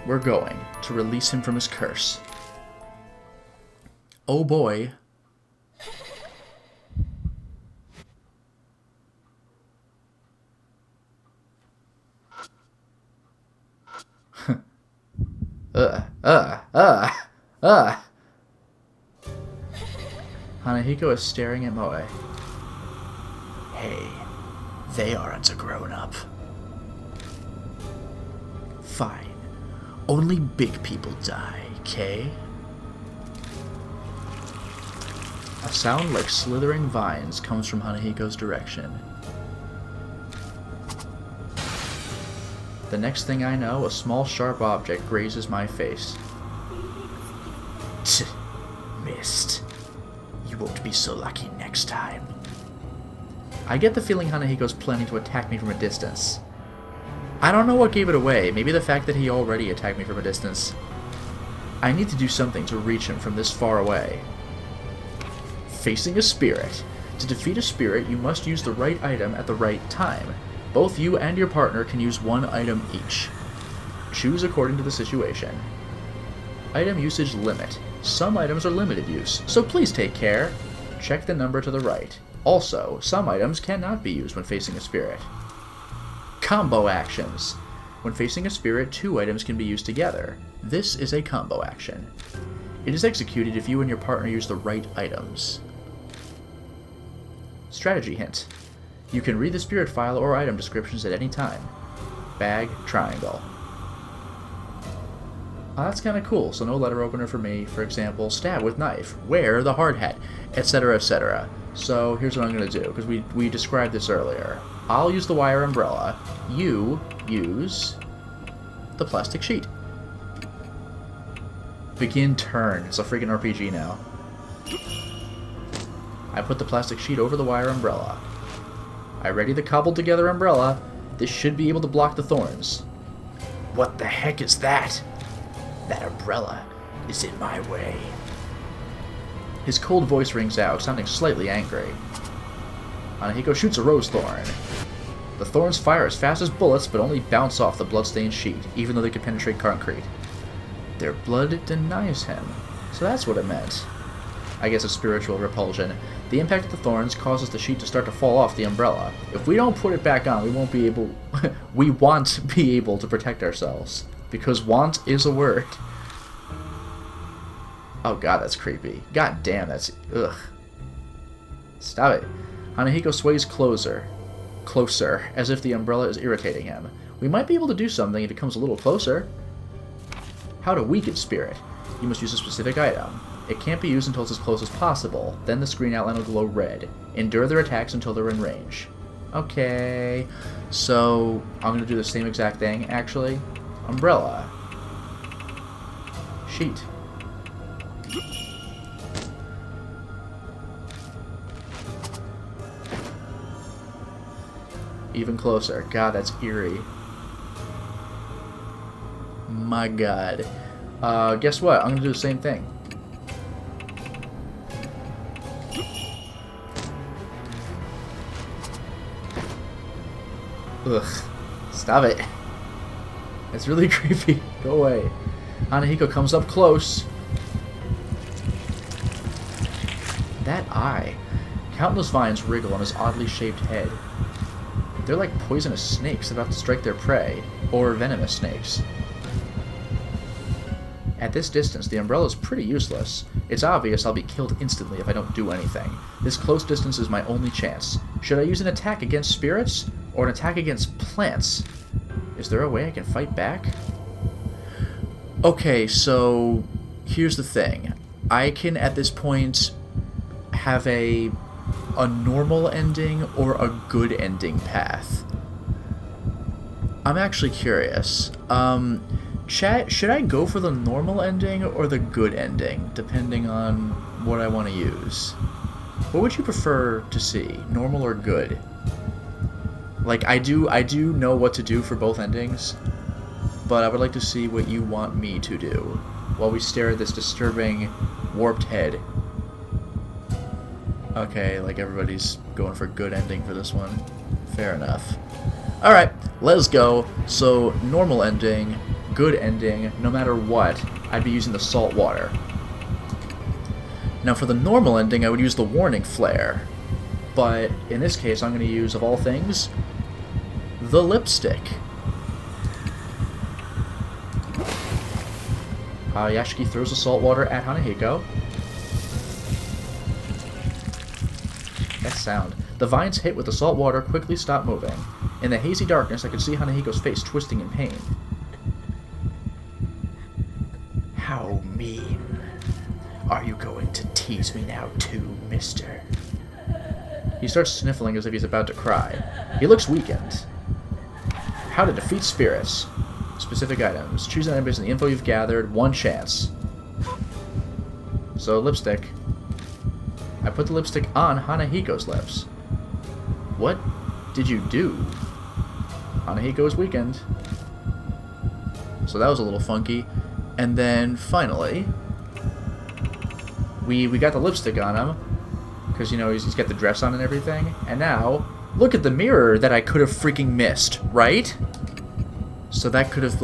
We're going to release him from his curse. Oh boy. Hanahiko is staring at Moe. Hey, they aren't a grown-up. Fine. Only big people die, okay? A sound like slithering vines comes from Hanahiko's direction. The next thing I know, a small sharp object grazes my face. Tch, missed. You won't be so lucky next time. I get the feeling Hanahiko's planning to attack me from a distance. I don't know what gave it away, maybe the fact that he already attacked me from a distance. I need to do something to reach him from this far away. Facing a spirit. To defeat a spirit, you must use the right item at the right time. Both you and your partner can use one item each. Choose according to the situation. Item usage limit. Some items are limited use, so please take care. Check the number to the right. Also, some items cannot be used when facing a spirit. Combo actions. When facing a spirit, 2 items can be used together. This is a combo action. It is executed if you and your partner use the right items. Strategy hint. You can read the spirit file or item descriptions at any time. Bag, triangle. Oh, that's kind of cool, so no letter opener for me. For example, stab with knife, wear the hard hat, etc, etc. So here's what I'm going to do, because we described this earlier. I'll use the wire umbrella. You use the plastic sheet. Begin turn. It's a freaking RPG now. I put the plastic sheet over the wire umbrella. I ready the cobbled together umbrella. This should be able to block the thorns. What the heck is that? That umbrella is in my way. His cold voice rings out, sounding slightly angry. Hanahiko shoots a rose thorn. The thorns fire as fast as bullets, but only bounce off the bloodstained sheet, even though they can penetrate concrete. Their blood denies him. So that's what it meant. I guess it's spiritual repulsion. The impact of the thorns causes the sheet to start to fall off the umbrella. If we don't put it back on, we won't be able... we want to be able to protect ourselves. Because want is a word. Oh god, that's creepy. God damn, that's... ugh. Stop it. Hanahiko sways closer, as if the umbrella is irritating him. We might be able to do something if it comes a little closer. How to weaken spirit. You must use a specific item. It can't be used until it's as close as possible. Then the screen outline will glow red. Endure their attacks until they're in range. Okay. So, I'm going to do the same exact thing, actually. Umbrella. Sheet. Even closer. God, that's eerie. My God. Guess what? I'm going to do the same thing. Ugh. Stop it. It's really creepy. Go away. Hanahiko comes up close. That eye. Countless vines wriggle on his oddly shaped head. They're like poisonous snakes about to strike their prey, or venomous snakes. At this distance, the umbrella is pretty useless. It's obvious I'll be killed instantly if I don't do anything. This close distance is my only chance. Should I use an attack against spirits, or an attack against plants? Is there a way I can fight back? Okay, so here's the thing. I can, at this point, have a normal ending or a good ending path. I'm actually curious. Chat, should I go for the normal ending or the good ending, depending on what I want to use? What would you prefer to see, normal or good? Like, I do know what to do for both endings, but I would like to see what you want me to do while we stare at this disturbing, warped head. Okay, like everybody's going for good ending for this one. Fair enough. Alright, let's go. So, normal ending, good ending, no matter what, I'd be using the salt water. Now for the normal ending, I would use the warning flare. But in this case, I'm going to use, of all things, the lipstick. Yashiki throws the salt water at Hanahiko. That sound. The vines hit with the salt water quickly stop moving. In the hazy darkness, I could see Hanahiko's face twisting in pain. How mean. Are you going to tease me now too, mister? He starts sniffling as if he's about to cry. He looks weakened. How to defeat spirits. Specific items. Choose an item based on the info you've gathered. One chance. So, lipstick. I put the lipstick on Hanahiko's lips. What did you do? Hanahiko is weakened. So that was a little funky. And then, finally, we got the lipstick on him. Because, you know, he's got the dress on and everything. And now, look at the mirror that I could have freaking missed, right? So that could have,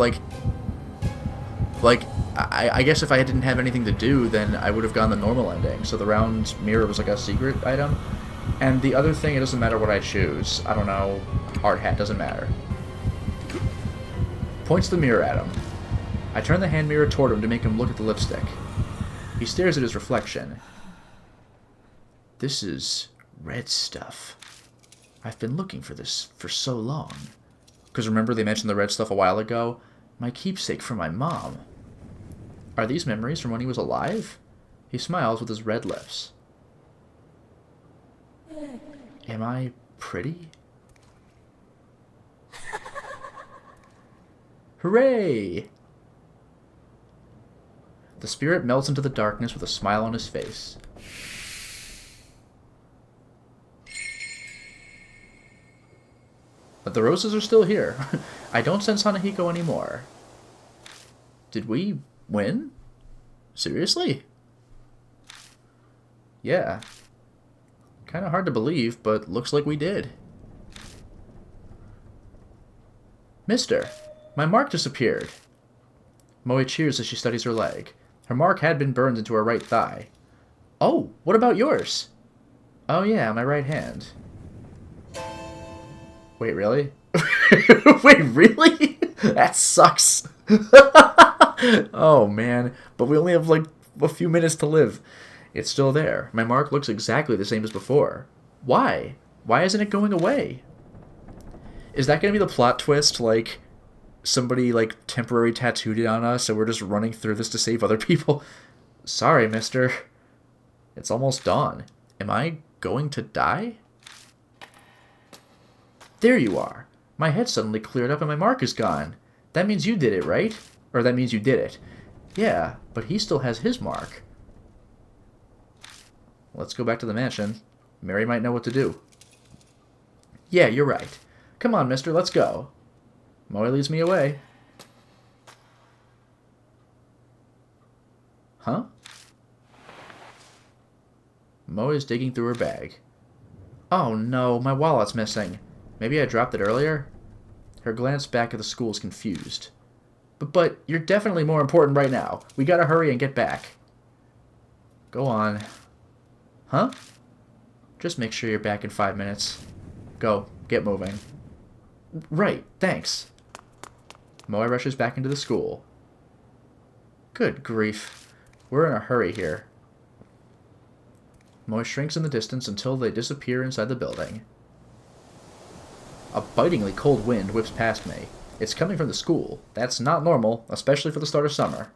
I guess if I didn't have anything to do, then I would have gone the normal ending. So the round mirror was like a secret item. And the other thing, it doesn't matter what I choose. I don't know. Hard hat, doesn't matter. Points the mirror at him. I turn the hand mirror toward him to make him look at the lipstick. He stares at his reflection. This is red stuff. I've been looking for this for so long. Because remember they mentioned the red stuff a while ago? My keepsake from my mom. Are these memories from when he was alive? He smiles with his red lips. Am I pretty? Hooray! The spirit melts into the darkness with a smile on his face. But the roses are still here. I don't sense Hanahiko anymore. Did we win? Seriously? Yeah. Kind of hard to believe, but looks like we did. Mister, my mark disappeared. Moe cheers as she studies her leg. Her mark had been burned into her right thigh. Oh, what about yours? Oh yeah, my right hand. Wait, really? Wait, really? That sucks. Oh, man. But we only have, like, a few minutes to live. It's still there. My mark looks exactly the same as before. Why? Why isn't it going away? Is that going to be the plot twist? Like, somebody, like, temporary tattooed it on us and we're just running through this to save other people? Sorry, mister. It's almost dawn. Am I going to die? There you are. My head suddenly cleared up and my mark is gone. That means you did it, right? Or that means you did it. Yeah, but he still has his mark. Let's go back to the mansion. Mary might know what to do. Yeah, you're right. Come on, mister, let's go. Moe leads me away. Huh? Moe is digging through her bag. Oh no, my wallet's missing. Maybe I dropped it earlier? Her glance back at the school is confused. But you're definitely more important right now. We gotta hurry and get back. Go on. Huh? Just make sure you're back in 5 minutes. Go. Get moving. Right. Thanks. Moe rushes back into the school. Good grief. We're in a hurry here. Moe shrinks in the distance until they disappear inside the building. A bitingly cold wind whips past me. It's coming from the school. That's not normal, especially for the start of summer.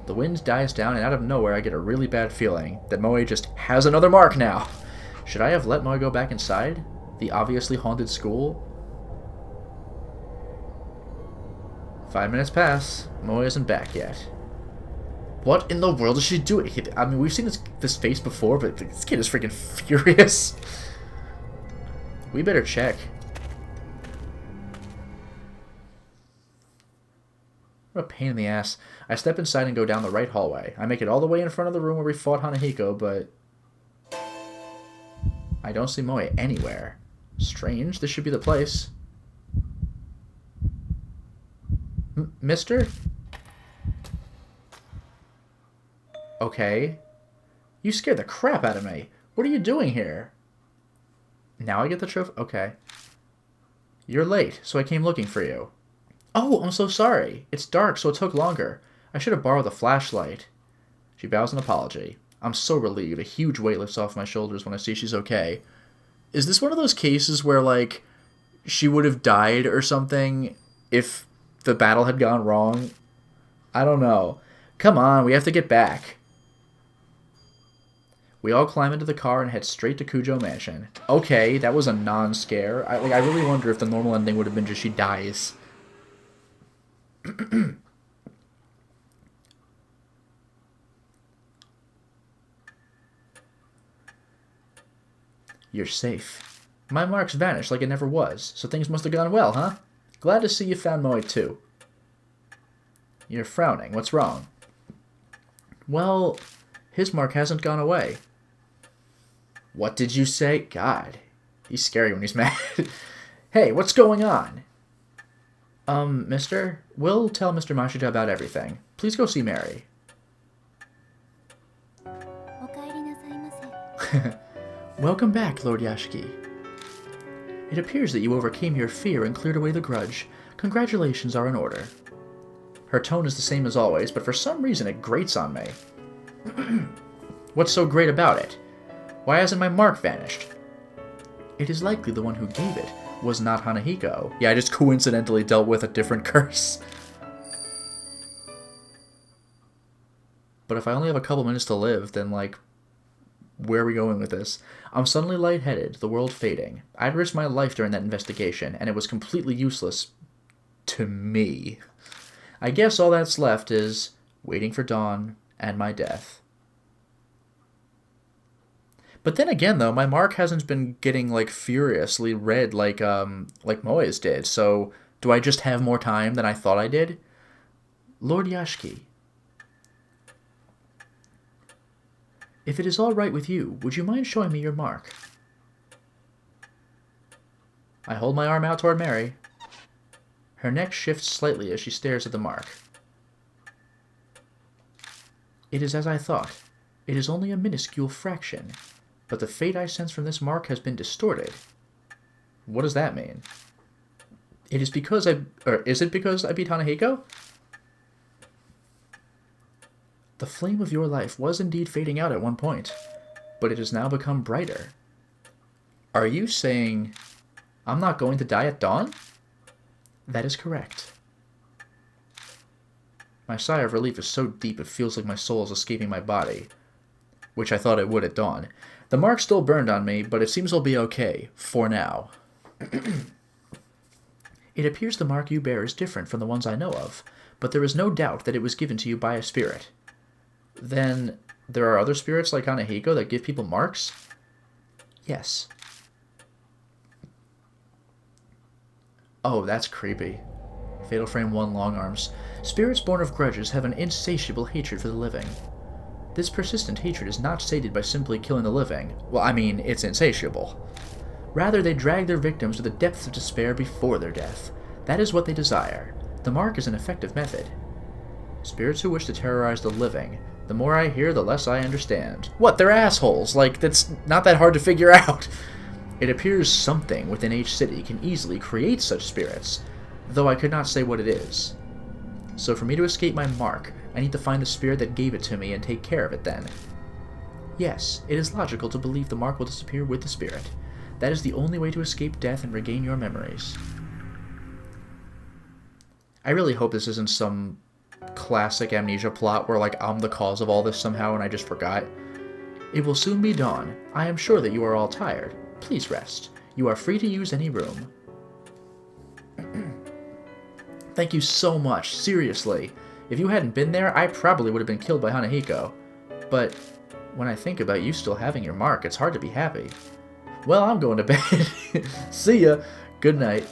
The wind dies down, and out of nowhere I get a really bad feeling that Moe just has another mark now. Should I have let Moe go back inside? The obviously haunted school? 5 minutes pass. Moe isn't back yet. What in the world is she doing? I mean, we've seen this face before, but this kid is freaking furious. We better check. What a pain in the ass. I step inside and go down the right hallway. I make it all the way in front of the room where we fought Hanahiko, but I don't see Moe anywhere. Strange. This should be the place. Mister? Okay. You scared the crap out of me. What are you doing here? Now I get the trophy? Okay. You're late, so I came looking for you. Oh, I'm so sorry. It's dark, so it took longer. I should have borrowed the flashlight. She bows an apology. I'm so relieved. A huge weight lifts off my shoulders when I see she's okay. Is this one of those cases where, like, she would have died or something if the battle had gone wrong? I don't know. Come on, we have to get back. We all climb into the car and head straight to Kujo Mansion. Okay, that was a non-scare. I really wonder if the normal ending would have been just she dies. You're safe. My mark's vanished like it never was, so things must have gone well, huh? Glad to see you found Moe too. You're frowning. What's wrong? Well, his mark hasn't gone away. What did you say? God, he's scary when he's mad. Hey, what's going on? Mister, we'll tell Mr. Mashita about everything. Please go see Mary. Welcome back, Lord Yashiki. It appears that you overcame your fear and cleared away the grudge. Congratulations are in order. Her tone is the same as always, but for some reason it grates on me. What's so great about it? Why hasn't my mark vanished? It is likely the one who gave it was not Hanahiko. Yeah, I just coincidentally dealt with a different curse. But if I only have a couple minutes to live, then, like, where are we going with this? I'm suddenly lightheaded, the world fading. I'd risked my life during that investigation, and it was completely useless to me. I guess all that's left is waiting for dawn and my death. But then again, though, my mark hasn't been getting, like, furiously red like Moe's did, so do I just have more time than I thought I did? Lord Yashiki, if it is all right with you, would you mind showing me your mark? I hold my arm out toward Mary. Her neck shifts slightly as she stares at the mark. It is as I thought. It is only a minuscule fraction, but the fate I sense from this mark has been distorted. What does that mean? It is because is it because I beat Hanahiko? The flame of your life was indeed fading out at one point, but it has now become brighter. Are you saying I'm not going to die at dawn? That is correct. My sigh of relief is so deep it feels like my soul is escaping my body. which I thought it would at dawn. The mark still burned on me, but it seems I'll be okay, for now. It appears the mark you bear is different from the ones I know of, but there is no doubt that it was given to you by a spirit. Then, there are other spirits like Hanahiko that give people marks? Yes. Oh, that's creepy. Fatal Frame 1 Long Arms. Spirits born of grudges have an insatiable hatred for the living. This persistent hatred is not sated by simply killing the living. Well, I mean, it's insatiable. Rather, they drag their victims to the depths of despair before their death. That is what they desire. The mark is an effective method. Spirits who wish to terrorize the living. The more I hear, the less I understand. What? They're assholes. Like, that's not that hard to figure out. It appears something within each city can easily create such spirits, though I could not say what it is. So for me to escape my mark, I need to find the spirit that gave it to me and take care of it then. Yes, it is logical to believe the mark will disappear with the spirit. That is the only way to escape death and regain your memories. I really hope this isn't some classic amnesia plot where, like, I'm the cause of all this somehow and I just forgot. It will soon be dawn. I am sure that you are all tired. Please rest. You are free to use any room. Thank you so much, seriously. If you hadn't been there, I probably would have been killed by Hanahiko. But when I think about you still having your mark, it's hard to be happy. Well, I'm going to bed. See ya. Good night.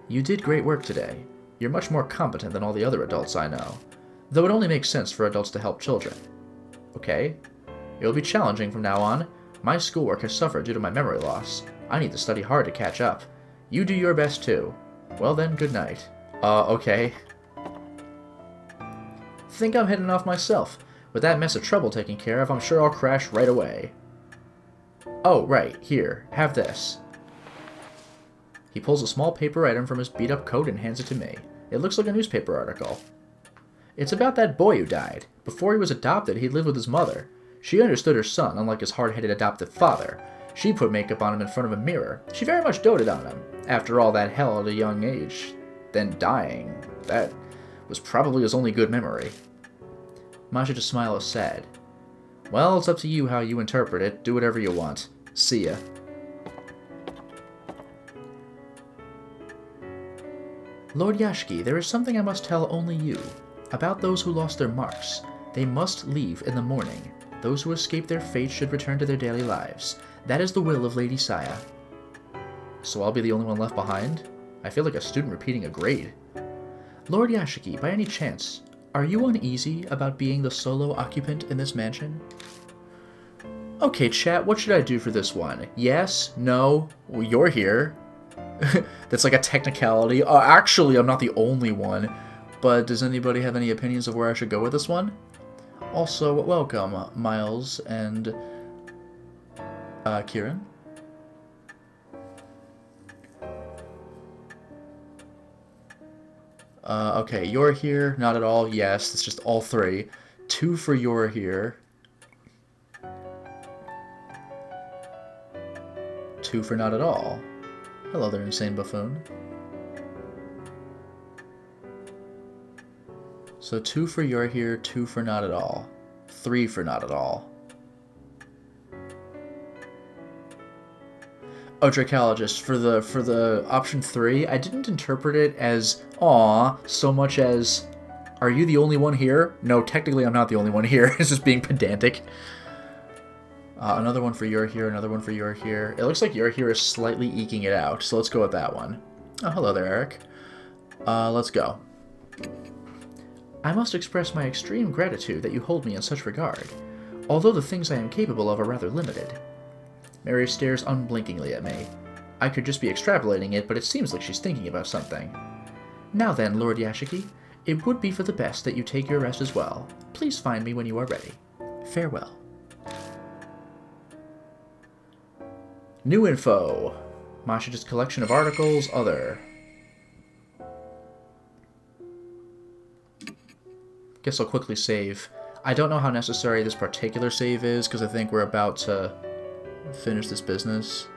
You did great work today. You're much more competent than all the other adults I know. Though it only makes sense for adults to help children. Okay? It'll be challenging from now on. My schoolwork has suffered due to my memory loss. I need to study hard to catch up. You do your best too. Well then, good night. Okay. Think I'm heading off myself. With that mess of trouble taken care of, I'm sure I'll crash right away. Oh, right, here, have this. He pulls a small paper item from his beat-up coat and hands it to me. It looks like a newspaper article. It's about that boy who died. Before he was adopted, he lived with his mother. She understood her son, unlike his hard-headed adoptive father. She put makeup on him in front of a mirror. She very much doted on him. After all that hell at a young age, then dying, that was probably his only good memory. Masha's smile is sad. Well, it's up to you how you interpret it. Do whatever you want. See ya. Lord Yashiki, there is something I must tell only you. About those who lost their marks. They must leave in the morning. Those who escape their fate should return to their daily lives. That is the will of Lady Saya. So I'll be the only one left behind? I feel like a student repeating a grade. Lord Yashiki, by any chance, are you uneasy about being the solo occupant in this mansion? Okay, chat, what should I do for this one? Yes? No? Well, you're here. That's like a technicality. Actually, I'm not the only one. But does anybody have any opinions of where I should go with this one? Also, welcome, Miles and Kieran. Okay, you're here, not at all, yes, it's just all three. 2 for you're here. 2 for not at all. Hello there, insane buffoon. So 2 for you're here, 2 for not at all. 3 for not at all. Oh, Drachologist, for the option 3, I didn't interpret it as aw so much as are you the only one here? No, technically I'm not the only one here. It's just being pedantic. Another one for you're here, another one for you're here. It looks like you're here is slightly eking it out, so let's go with that one. Oh, hello there, Eric. Let's go. I must express my extreme gratitude that you hold me in such regard, although the things I am capable of are rather limited. Mary stares unblinkingly at me. I could just be extrapolating it, but it seems like she's thinking about something. Now then, Lord Yashiki, it would be for the best that you take your rest as well. Please find me when you are ready. Farewell. New info. Masha's collection of articles, other. Guess I'll quickly save. I don't know how necessary this particular save is, because I think we're about to finish this business.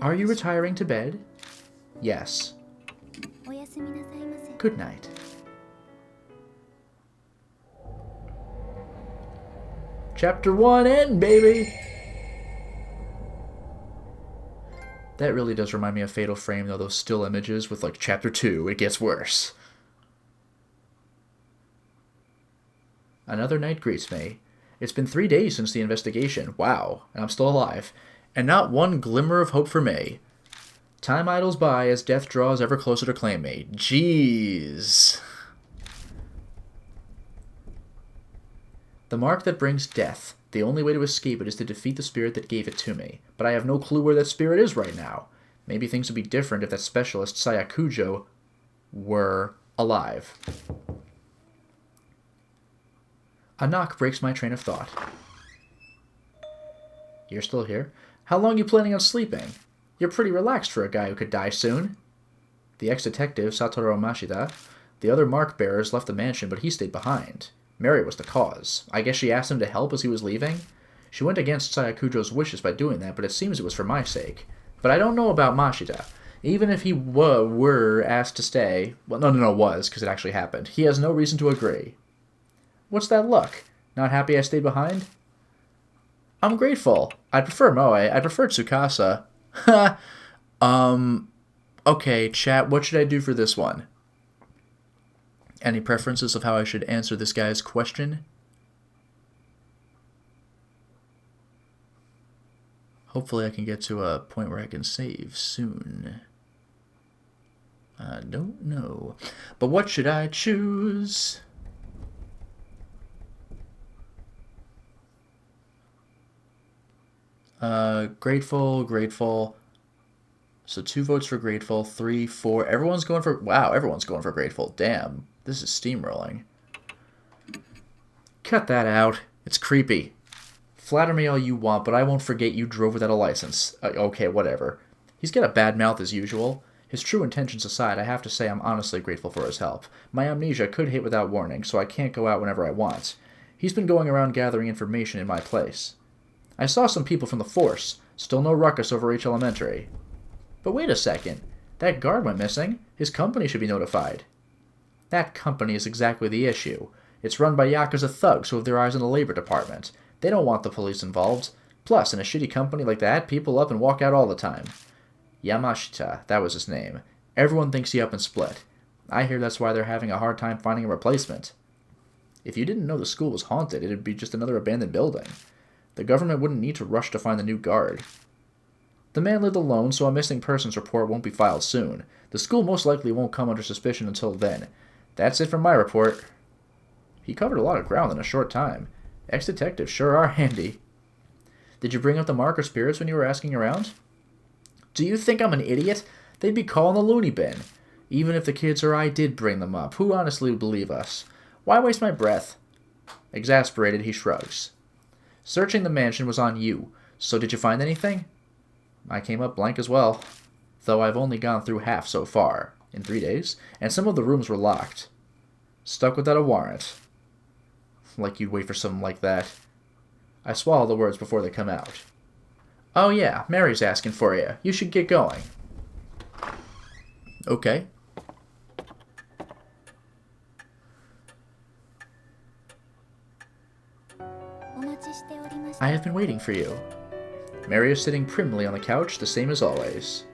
Are you retiring to bed? Yes. おやすみなさいませ。 Good night. Chapter 1 end, baby! That really does remind me of Fatal Frame, though, those still images with, like, Chapter 2. It gets worse. Another night greets me. It's been 3 days since the investigation. Wow, and I'm still alive. And not one glimmer of hope for me. Time idles by as death draws ever closer to claim me. Jeez. The mark that brings death. The only way to escape it is to defeat the spirit that gave it to me. But I have no clue where that spirit is right now. Maybe things would be different if that specialist, Sayakujo, were alive. A knock breaks my train of thought. You're still here? How long are you planning on sleeping? You're pretty relaxed for a guy who could die soon. The ex-detective, Satoru Mashita, the other mark bearers left the mansion, but he stayed behind. Mary was the cause. I guess she asked him to help as he was leaving? She went against Sayakujo's wishes by doing that, but it seems it was for my sake. But I don't know about Mashita. Even if he were asked to stay... Well, no, was, because it actually happened. He has no reason to agree. What's that look? Not happy I stayed behind? I'm grateful. I'd prefer Moe. I'd prefer Tsukasa. Okay, chat, what should I do for this one? Any preferences of how I should answer this guy's question? Hopefully I can get to a point where I can save soon. I don't know. But what should I choose? Grateful. So 2 votes for grateful, 3, 4. Everyone's going for... Wow, everyone's going for grateful. Damn, this is steamrolling. Cut that out. It's creepy. Flatter me all you want, but I won't forget you drove without a license. Okay, whatever. He's got a bad mouth as usual. His true intentions aside, I have to say I'm honestly grateful for his help. My amnesia could hit without warning, so I can't go out whenever I want. He's been going around gathering information in my place. I saw some people from the force. Still no ruckus over H Elementary. But wait a second. That guard went missing. His company should be notified. That company is exactly the issue. It's run by Yakuza thugs who have their eyes on the labor department. They don't want the police involved. Plus, in a shitty company like that, people up and walk out all the time. Yamashita, that was his name. Everyone thinks he up and split. I hear that's why they're having a hard time finding a replacement. If you didn't know the school was haunted, it'd be just another abandoned building. The government wouldn't need to rush to find the new guard. The man lived alone, so a missing persons report won't be filed soon. The school most likely won't come under suspicion until then. That's it for my report. He covered a lot of ground in a short time. Ex-detectives sure are handy. Did you bring up the marker spirits when you were asking around? Do you think I'm an idiot? They'd be calling the loony bin. Even if the kids or I did bring them up, who honestly would believe us? Why waste my breath? Exasperated, he shrugs. Searching the mansion was on you, so did you find anything? I came up blank as well, though I've only gone through half so far, in 3 days, and some of the rooms were locked. Stuck without a warrant. Like you'd wait for something like that. I swallow the words before they come out. Oh yeah, Mary's asking for you. You should get going. Okay. I have been waiting for you. Mary is sitting primly on the couch, the same as always.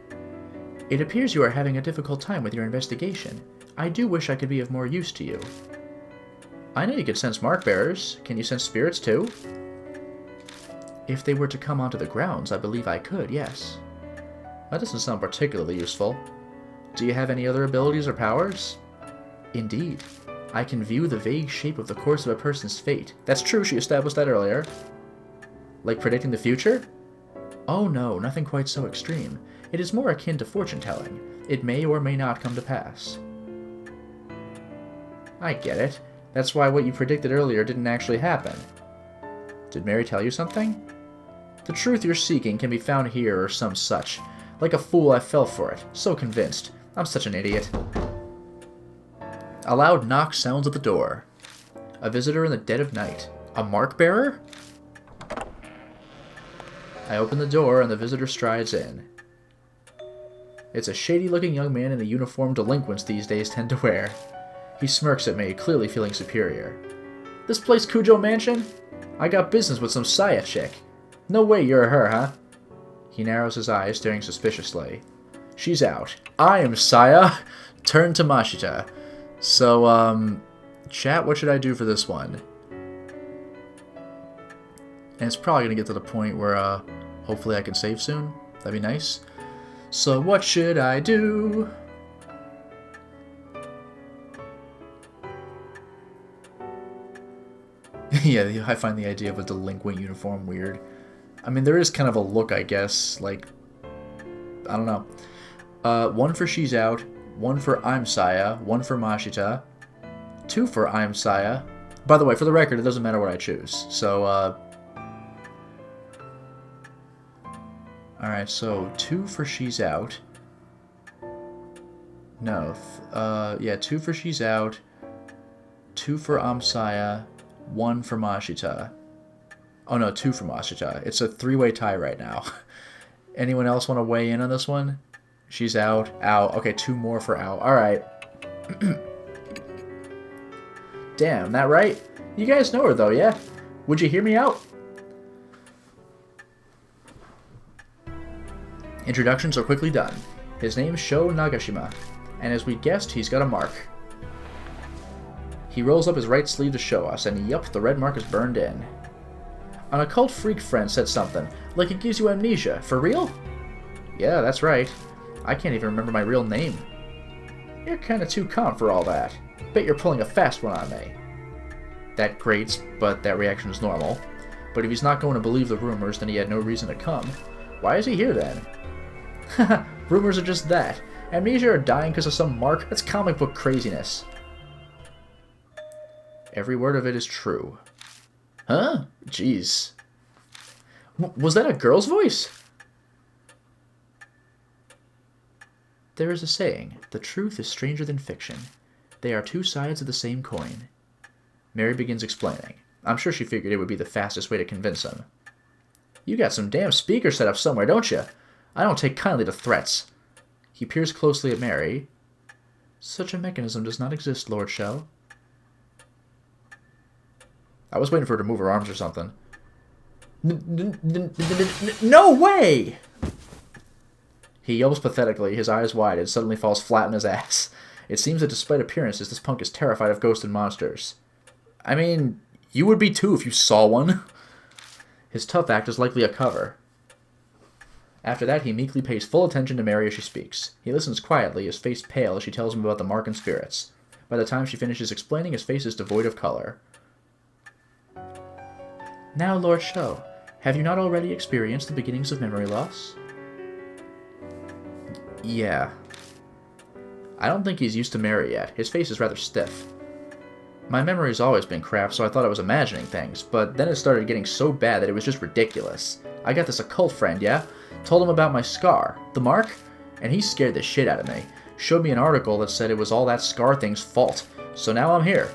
It appears you are having a difficult time with your investigation. I do wish I could be of more use to you. I know you can sense mark bearers. Can you sense spirits too? If they were to come onto the grounds, I believe I could, yes. That doesn't sound particularly useful. Do you have any other abilities or powers? Indeed. I can view the vague shape of the course of a person's fate. That's true, she established that earlier. Like predicting the future? Oh no, nothing quite so extreme. It is more akin to fortune-telling. It may or may not come to pass. I get it. That's why what you predicted earlier didn't actually happen. Did Mary tell you something? The truth you're seeking can be found here or some such. Like a fool, I fell for it. So convinced. I'm such an idiot. A loud knock sounds at the door. A visitor in the dead of night. A mark-bearer? I open the door and the visitor strides in. It's a shady-looking young man in the uniform delinquents these days tend to wear. He smirks at me, clearly feeling superior. This place Cujo Mansion? I got business with some Saya chick. No way you're her, huh? He narrows his eyes, staring suspiciously. She's out. I am Saya. Turn to Mashita. So, chat, what should I do for this one? And it's probably going to get to the point where, hopefully I can save soon. That'd be nice. So what should I do? Yeah, I find the idea of a delinquent uniform weird. I mean, there is kind of a look, I guess, like, I don't know. One for She's Out, one for I'm Saya, one for Mashita, two for I'm Saya. By the way, for the record, it doesn't matter what I choose. So, alright, so 2 for She's Out. No, yeah, 2 for She's Out, 2 for Saya, 1 for Mashita. Oh no, 2 for Mashita. It's a 3-way tie right now. Anyone else want to weigh in on this one? She's out. Out. Okay, 2 more for out. Alright. Damn, that right? You guys know her though, yeah? Would you hear me out? Introductions are quickly done. His name's Sho Nagashima, and as we guessed, he's got a mark. He rolls up his right sleeve to show us, and yup, the red mark is burned in. An occult freak friend said something, like it gives you amnesia. For real? Yeah, that's right. I can't even remember my real name. You're kinda too calm for all that. Bet you're pulling a fast one on me. That grates, but that reaction is normal. But if he's not going to believe the rumors, then he had no reason to come. Why is he here then? Haha, rumors are just that. Amnesia or dying because of some mark? That's comic book craziness. Every word of it is true. Huh? Jeez. Was that a girl's voice? There is a saying, the truth is stranger than fiction. They are two sides of the same coin. Mary begins explaining. I'm sure she figured it would be the fastest way to convince him. You got some damn speakers set up somewhere, don't you? I don't take kindly to threats. He peers closely at Mary. Such a mechanism does not exist, Lord Shell. I was waiting for her to move her arms or something. No way! He yelps pathetically, his eyes wide, and suddenly falls flat on his ass. It seems that despite appearances, this punk is terrified of ghosts and monsters. I mean, you would be too if you saw one. His tough act is likely a cover. After that, he meekly pays full attention to Mary as she speaks. He listens quietly, his face pale as she tells him about the mark and spirits. By the time she finishes explaining, his face is devoid of color. Now, Lord Sho, have you not already experienced the beginnings of memory loss? Yeah. I don't think he's used to Mary yet. His face is rather stiff. My memory's always been crap, so I thought I was imagining things, but then it started getting so bad that it was just ridiculous. I got this occult friend, yeah? Told him about my scar, the mark, and he scared the shit out of me. Showed me an article that said it was all that scar thing's fault, so now I'm here.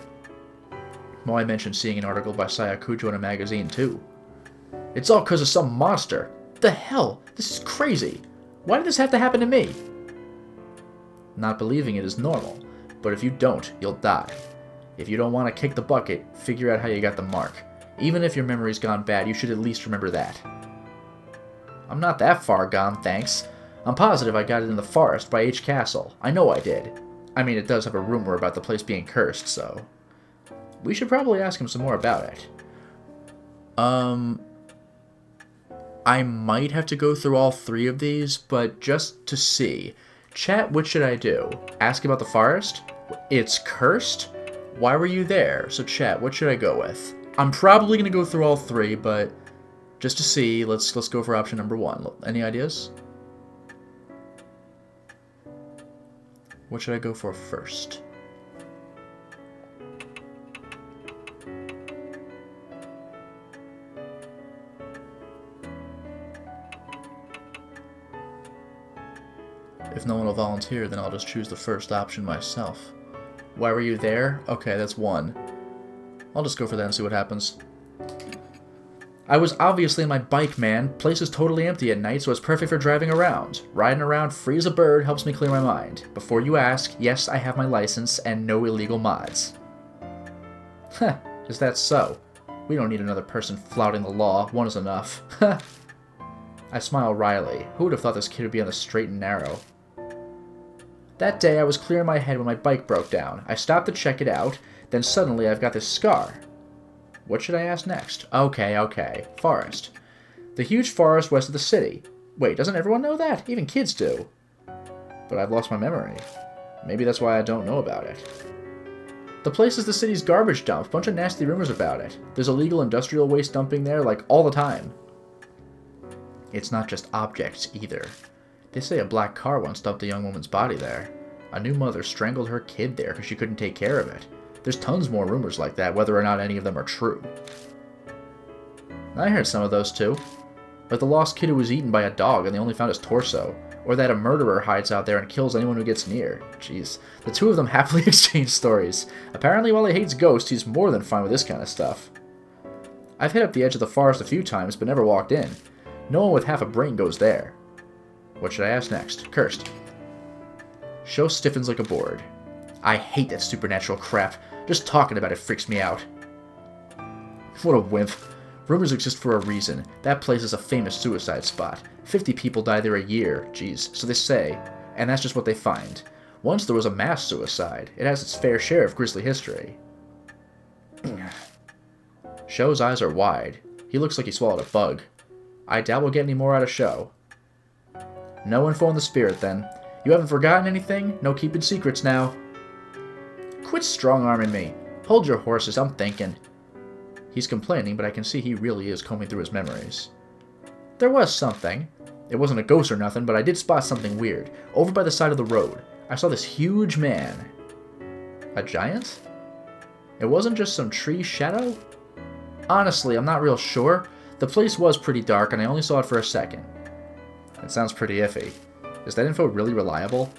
Well, I mentioned seeing an article by Saya Kujo in a magazine, too. It's all because of some monster. The hell? This is crazy. Why did this have to happen to me? Not believing it is normal, but if you don't, you'll die. If you don't want to kick the bucket, figure out how you got the mark. Even if your memory's gone bad, you should at least remember that. I'm not that far gone, thanks. I'm positive I got it in the forest by H Castle. I know I did. I mean, it does have a rumor about the place being cursed, so... we should probably ask him some more about it. I might have to go through all 3 of these, but just to see. Chat, what should I do? Ask about the forest? It's cursed? Why were you there? So chat, what should I go with? I'm probably going to go through all 3, but just to see, let's go for option number 1. Any ideas? What should I go for first? If no one will volunteer, then I'll just choose the first option myself. Why were you there? Okay, that's 1. I'll just go for that and see what happens. I was obviously in my bike, man. Place is totally empty at night, so it's perfect for driving around. Riding around free as a bird helps me clear my mind. Before you ask, yes, I have my license and no illegal mods. Heh, is that so? We don't need another person flouting the law. One is enough. I smile wryly. Who would have thought this kid would be on the straight and narrow? That day, I was clearing my head when my bike broke down. I stopped to check it out, then suddenly I've got this scar. What should I ask next? Okay. Forest. The huge forest west of the city. Wait, doesn't everyone know that? Even kids do. But I've lost my memory. Maybe that's why I don't know about it. The place is the city's garbage dump. Bunch of nasty rumors about it. There's illegal industrial waste dumping there, like, all the time. It's not just objects, either. They say a black car once dumped a young woman's body there. A new mother strangled her kid there because she couldn't take care of it. There's tons more rumors like that, whether or not any of them are true. I heard some of those too. Like the lost kid who was eaten by a dog and they only found his torso. Or that a murderer hides out there and kills anyone who gets near. Jeez. The two of them happily exchange stories. Apparently while he hates ghosts, he's more than fine with this kind of stuff. I've hit up the edge of the forest a few times, but never walked in. No one with half a brain goes there. What should I ask next? Cursed. Show stiffens like a board. I hate that supernatural crap. Just talking about it freaks me out. What a wimp. Rumors exist for a reason. That place is a famous suicide spot. 50 people die there a year. Jeez, so they say. And that's just what they find. Once there was a mass suicide. It has its fair share of grisly history. Show's eyes are wide. He looks like he swallowed a bug. I doubt we'll get any more out of Show. No info on the spirit, then. You haven't forgotten anything? No keeping secrets now. Quit strong-arming me. Hold your horses, I'm thinking. He's complaining, but I can see he really is combing through his memories. There was something. It wasn't a ghost or nothing, but I did spot something weird. Over by the side of the road, I saw this huge man. A giant? It wasn't just some tree shadow? Honestly, I'm not real sure. The place was pretty dark, and I only saw it for a second. It sounds pretty iffy. Is that info really reliable?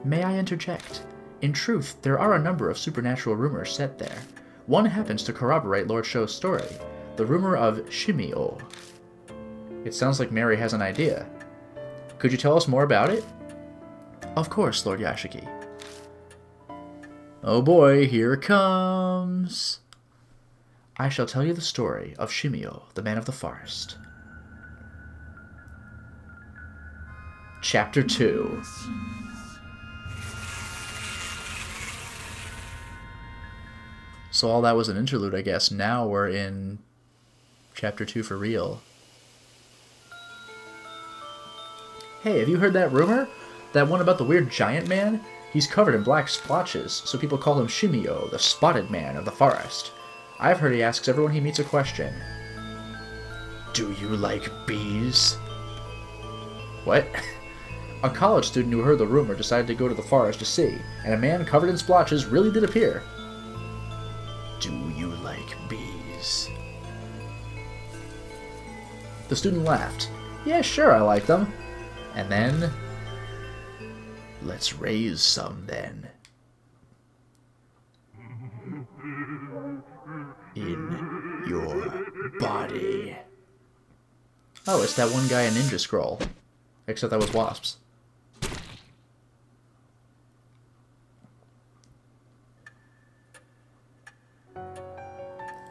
May I interject? In truth, there are a number of supernatural rumors set there. One happens to corroborate Lord Show's story, the rumor of Shimio. It sounds like Mary has an idea. Could you tell us more about it? Of course, Lord Yashiki. Oh boy, here it comes. I shall tell you the story of Shimio, the man of the forest. Chapter 2. So all that was an interlude, I guess. Now we're in Chapter 2 for real. Hey, have you heard that rumor? That one about the weird giant man? He's covered in black splotches, so people call him Shimio, the spotted man of the forest. I've heard he asks everyone he meets a question. Do you like bees? What? A college student who heard the rumor decided to go to the forest to see, and a man covered in splotches really did appear. Do you like bees? The student laughed. Yeah, sure, I like them. And then... let's raise some, then. In your body. Oh, it's that one guy in Ninja Scroll. Except that was wasps.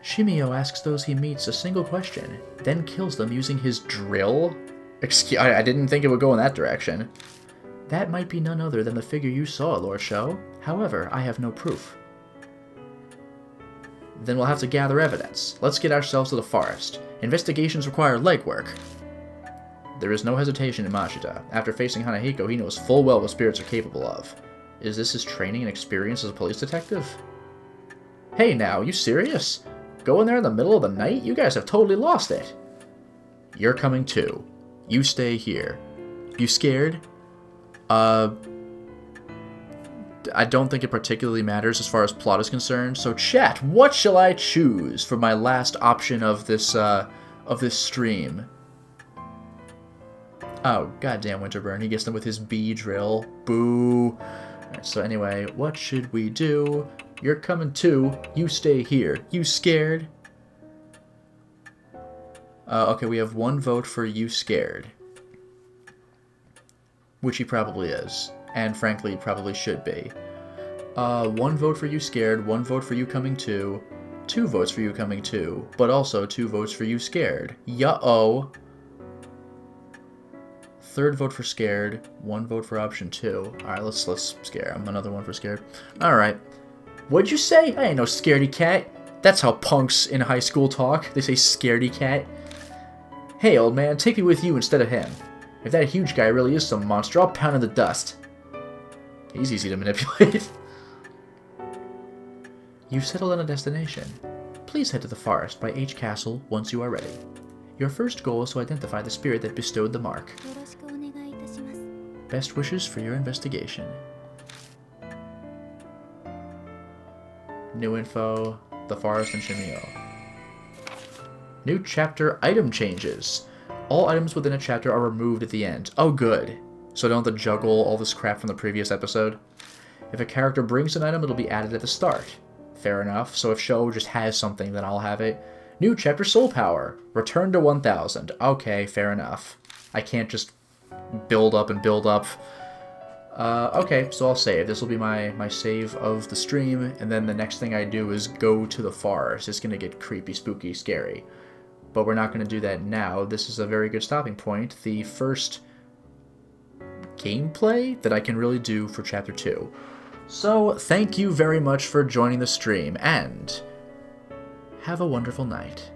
Shimio asks those he meets a single question, then kills them using his drill? I didn't think it would go in that direction. That might be none other than the figure you saw, Lord Show. However, I have no proof. Then we'll have to gather evidence. Let's get ourselves to the forest. Investigations require legwork. There is no hesitation in Mashita. After facing Hanahiko, he knows full well what spirits are capable of. Is this his training and experience as a police detective? Hey now, you serious? Going there in the middle of the night? You guys have totally lost it. You're coming too. You stay here. You scared? I don't think it particularly matters as far as plot is concerned. So chat, what shall I choose for my last option of this stream? Oh, goddamn Winterburn, he gets them with his bee drill. Boo. Alright, so anyway, what should we do? You're coming too. You stay here. You scared? Okay, we have 1 vote for you scared. Which he probably is. And frankly, probably should be. 1 vote for you scared, 1 vote for you coming to, 2 votes for you coming to, but also 2 votes for you scared. Ya-oh. 3rd vote for scared, 1 vote for option 2. Alright, let's scare him. Another 1 for scared. Alright. What'd you say? I ain't no scaredy cat. That's how punks in high school talk. They say scaredy cat. Hey, old man, take me with you instead of him. If that huge guy really is some monster, I'll pound in the dust. He's easy to manipulate. You've settled on a destination. Please head to the forest by H Castle once you are ready. Your first goal is to identify the spirit that bestowed the mark. よろしくお願いいたします。 Best wishes for your investigation. New info, the forest and Shimio. New chapter item changes. All items within a chapter are removed at the end. Oh, good. So I don't have to juggle all this crap from the previous episode. If a character brings an item, it'll be added at the start. Fair enough. So if Sho just has something, then I'll have it. New chapter soul power. Return to 1000. Okay, fair enough. I can't just build up and build up. Okay, so I'll save. This will be my save of the stream, and then the next thing I do is go to the forest. It's going to get creepy, spooky, scary. But we're not going to do that now. This is a very good stopping point. The first gameplay that I can really do for Chapter 2. So, thank you very much for joining the stream, and have a wonderful night.